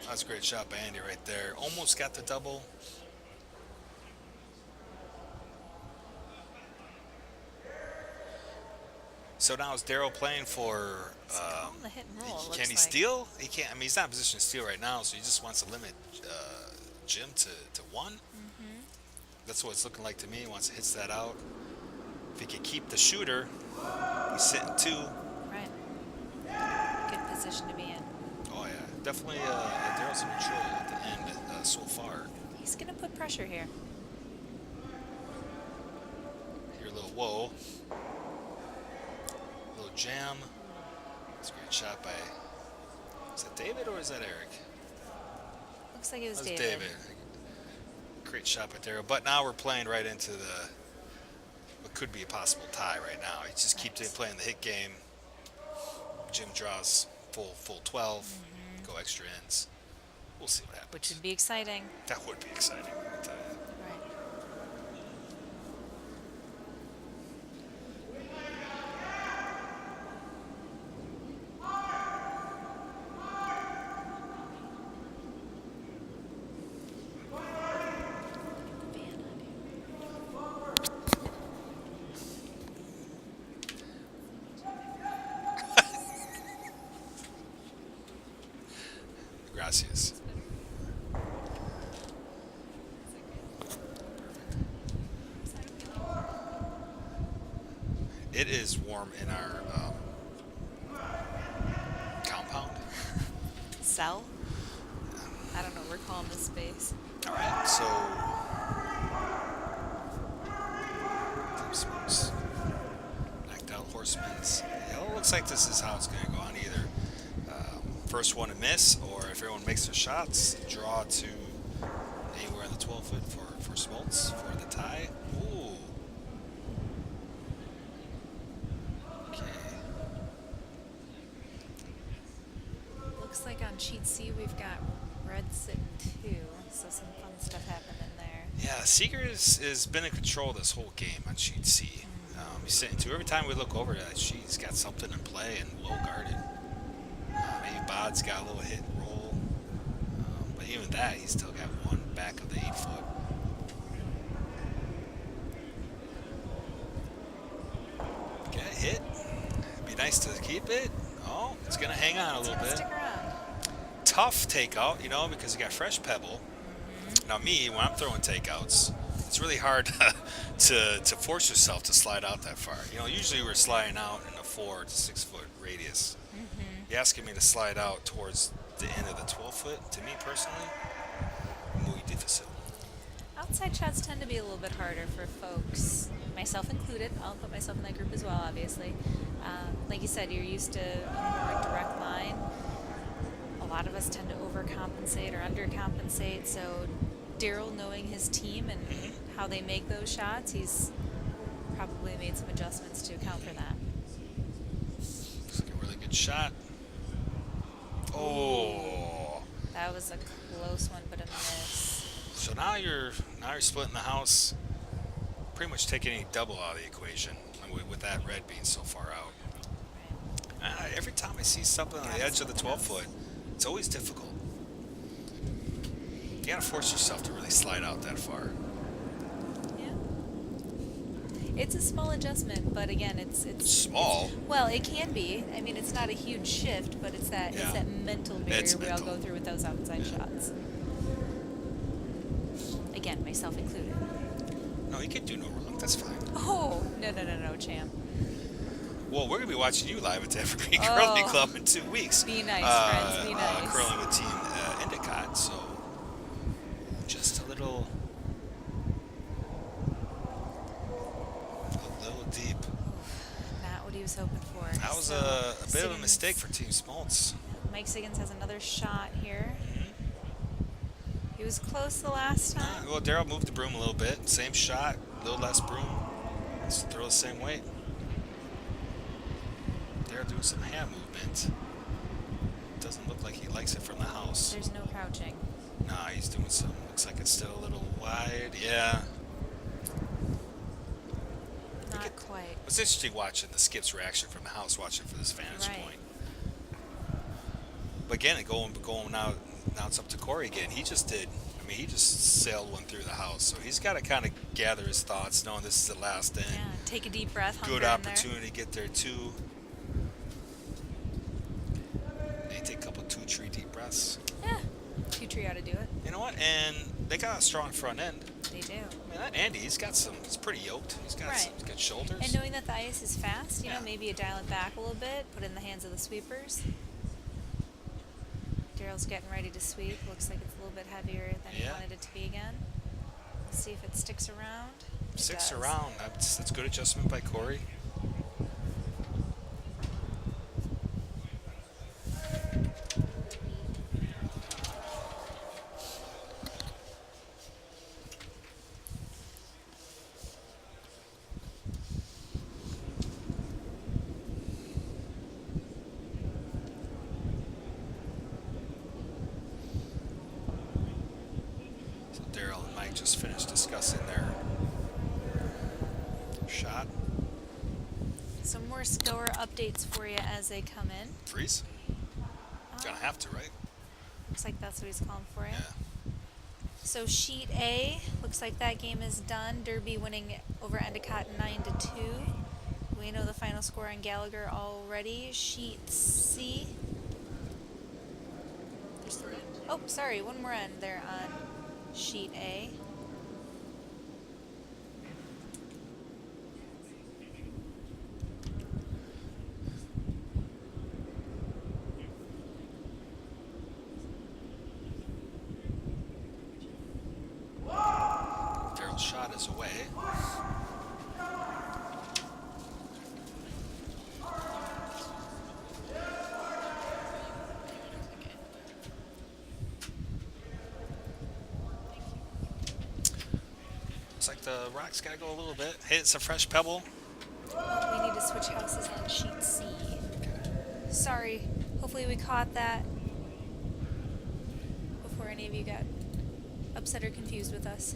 That's a great shot by Andy right there. Almost got the double. So now is Daryl playing for? The hit and roll. Can he steal? He can't. I mean, he's not in position to steal right now, so he just wants to limit Jim to one. Mm-hmm. That's what it's looking like to me. He wants to hit that out. If he can keep the shooter, he's sitting two. Right. Good position to be in. Oh yeah, definitely. Daryl's in control at the end so far. He's gonna put pressure here. Here, a little whoa. Little jam. It's a great shot by. Is that David or is that Eric? Looks like it was That was David. David. Great shot by Daryl. But now we're playing right into what could be a possible tie right now. You just keep playing the hit game. Jim draws full 12. Go extra ends. We'll see what happens. Which would be exciting. That would be exciting. I'll tell you. Right. Gracias. it is warm in our compound. Cell? I don't know what we're calling this space. All right, so Team Smoltz knocked out Horseman's. It looks like this is how it's going to go on either. First one to miss, or if everyone makes their shots, draw to anywhere in the 12-foot for Smoltz for the tie. Ooh. Okay. Looks like on sheet C we've got red sitting 2, so some fun stuff happened in there. Yeah, Seeger has been in control this whole game on sheet C. He's sitting 2. Every time we look over that sheet, he's got something in play and well guarded. Maybe Bod's got a little hit and roll. But even that, he's still got one back of the 8-foot. Get a hit. It'd be nice to keep it. Oh, it's going to hang on a little bit. Stick around. Tough takeout, because you got fresh pebble. Now me, when I'm throwing takeouts, it's really hard to force yourself to slide out that far. Usually we're sliding out in a 4 to 6 foot radius. You're asking me to slide out towards the end of the 12 foot. To me personally, muy difícil. Outside shots tend to be a little bit harder for folks, myself included. I'll put myself in that group as well, obviously. Like you said, you're used to a more direct line. A lot of us tend to overcompensate or undercompensate, so Daryl, knowing his team and how they make those shots, he's probably made some adjustments to account for that. Looks like a really good shot. Oh. That was a close one, but a miss. So now you're splitting the house, pretty much taking any double out of the equation with that red being so far out. Every time I see something on the edge of the 12 foot, it's always difficult. You gotta force yourself to really slide out that far. Yeah. It's a small adjustment, but again, it's small. Well, it can be. I mean, it's not a huge shift, but it's that mental barrier we all go through with those outside shots. Again, myself included. No, you can do no wrong. That's fine. Oh, no, champ. Well, we're going to be watching you live at the Evergreen Curling Club in 2 weeks. Be nice, friends. Be nice. Curling with Team Endicott, so just a little deep. Not what he was hoping for. That was a bit of a mistake for Team Smoltz. Mike Siggins has another shot here. He was close the last time. Well, Daryl moved the broom a little bit. Same shot, a little less broom. Let's throw the same weight. Daryl doing some hand movement. Doesn't look like he likes it from the house. There's no crouching. Nah, he's doing some. Looks like it's still a little wide. Yeah. Not quite. It's interesting watching the skip's reaction from the house, watching from this vantage point. But again, going now it's up to Corey again. He just sailed one through the house. So he's got to kind of gather his thoughts, knowing this is the last end. Yeah, take a deep breath. Good opportunity to get there, too. Maybe take a couple 2-3 deep breaths. Yeah, 2-3 ought to do it. You know what? And they got a strong front end. They do. I mean, that Andy, he's pretty yoked. He's got shoulders. And knowing that the ice is fast, you know, maybe you dial it back a little bit, put it in the hands of the sweepers. Daryl's getting ready to sweep. Looks like it's a little bit heavier than he wanted it to be again. Let's see if it sticks around. Sticks around. That's good adjustment by Corey. Just finished discussing their shot. Some more score updates for you as they come in. Freeze? Gonna have to, right? Looks like that's what he's calling for you. Yeah. So sheet A, looks like that game is done. Derby winning over Endicott 9-2. We know the final score on Gallagher already. Sheet C. There's 3. Oh, sorry, one more end there on sheet A. shot is away. Looks like the rock's got to go a little bit. Hey, it's a fresh pebble. Oh, we need to switch houses on sheet C. Sorry. Hopefully we caught that before any of you got upset or confused with us.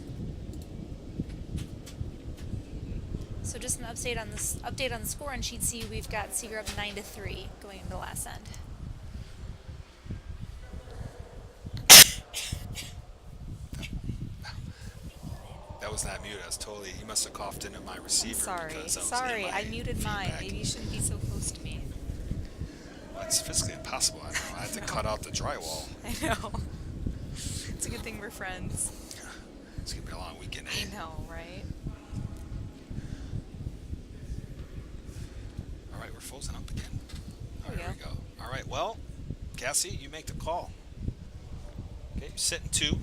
So just an update on the score on sheet C. We've got Seeger up 9-3 going into the last end. That was not muted. I was totally. He must have coughed into my receiver. Sorry, because that was sorry. in my I muted mine. feedback. Maybe you shouldn't be so close to me. Well, it's physically impossible. I know. I had to cut out the drywall. I know. It's a good thing we're friends. It's gonna be a long weekend. I know, right? All right, we're frozen up again. There we Here we go. All right, well, Cassie, you make the call. Okay, you're sitting 2.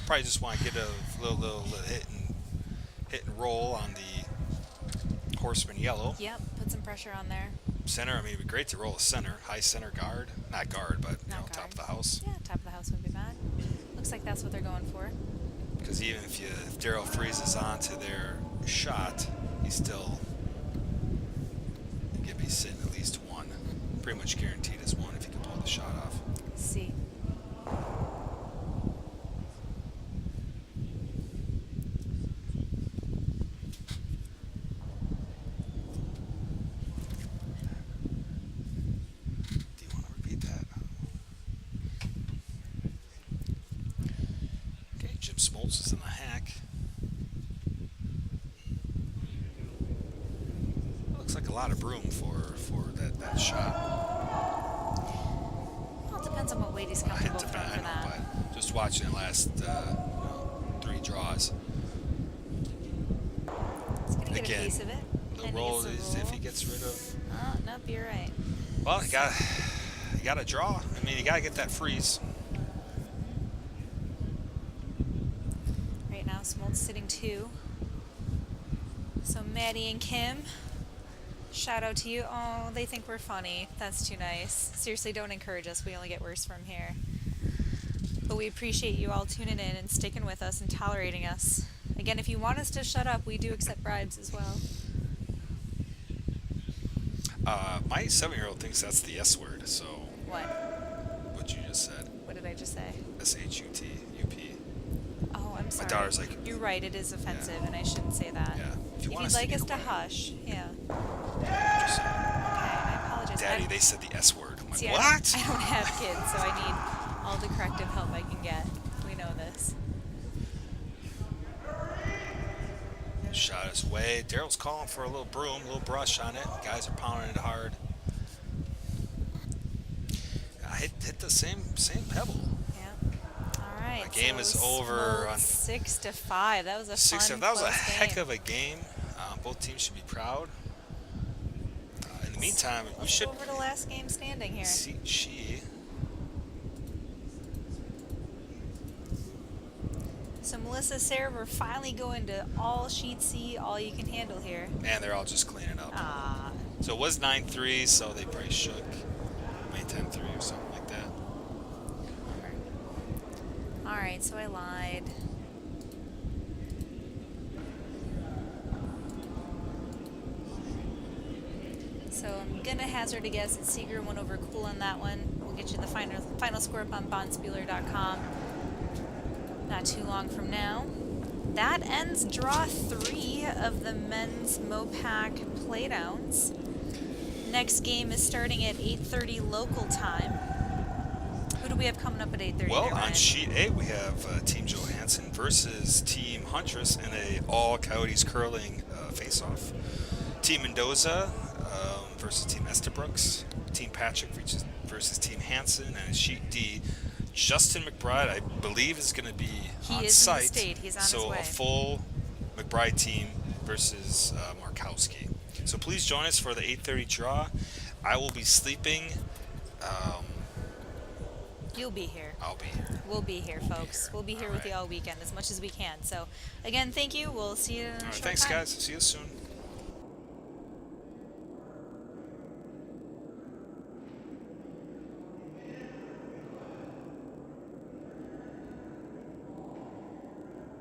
Probably just want to get a little hit and roll on the Horsman yellow. Yep, put some pressure on there. Center, I mean, it'd be great to roll a center, high center guard. Not guard, but you know, Not top guard. of the house. Yeah, top of the house wouldn't be bad. Looks like that's what they're going for. Because even if Darryl freezes onto their shot, he's still going to be sitting at least 1. Pretty much guaranteed as 1 if he can pull the shot off. C. Do you want to repeat that? Okay, Jim Smoltz is in the hack. Looks like a lot of room for that shot. Well, it depends on what weight he's I comfortable throwing for that. but just watching the last 3 draws. He's going to get a Again, piece of it. The And he roll gets is the if roll. he gets rid of. Oh, nope, you're right. Well, you got to draw. I mean, you got to get that freeze. Right now, Smoltz sitting 2. So Maddie and Kim, shout out to you. Oh, they think we're funny. That's too nice. Seriously, don't encourage us. We only get worse from here. But we appreciate you all tuning in and sticking with us and tolerating us. Again, if you want us to shut up, we do accept bribes as well. My 7-year-old thinks that's the S word. So What? what you just said, What did I just say? SHUT-UP. Oh, I'm sorry. daughter's like- You're right, it is offensive, and I shouldn't say that. Yeah. If you want If us you'd like be us to quiet, hush, yeah. just say, Okay, I apologize. Daddy, they said the S word. I'm like, See, what? I don't have kids, so I need all the corrective help I can get. We know this. Shot is away. Daryl's calling for a little broom, a little brush on it. Guys are pounding it hard. I hit the same pebble. Yeah. All right. The game is over on 6-5. That was a 6. fun, That was a close heck game. of a game. Both teams should be proud. In the meantime, we Let's should go over to last game standing here. see she. So Melissa, Sarah, we're finally going to all sheet C, all you can handle here. Man, they're all just cleaning up. Ah. So it was 9-3, so they probably shook. Maybe 10-3 or something like that. All right, so I lied. So I'm gonna hazard a guess that Seeger went over Kuhl on that one. We'll get you the final score up on bonspieler.com not too long from now. That ends draw 3 of the men's MOPAC playdowns. Next game is starting at 8:30 local time. Who do we have coming up at 8:30? Well, there, on Ryan? sheet A, we have Team Johansson versus Team Huntress in a all Coyotes curling face-off. Team Mendoza versus Team Estabrooks. Team Patrick versus Team Hansen. And sheet D, Justin McBride, I believe, is going to be He on is site. in the state. He's on so his way. A full McBride team versus Markowski. So please join us for the 8:30 draw. I will be sleeping You'll be here. I'll be here. We'll be here, folks. We'll be here All with you right. all weekend as much as we can. So, again, thank you. We'll see you in a All right, short thanks, time. guys. See you soon.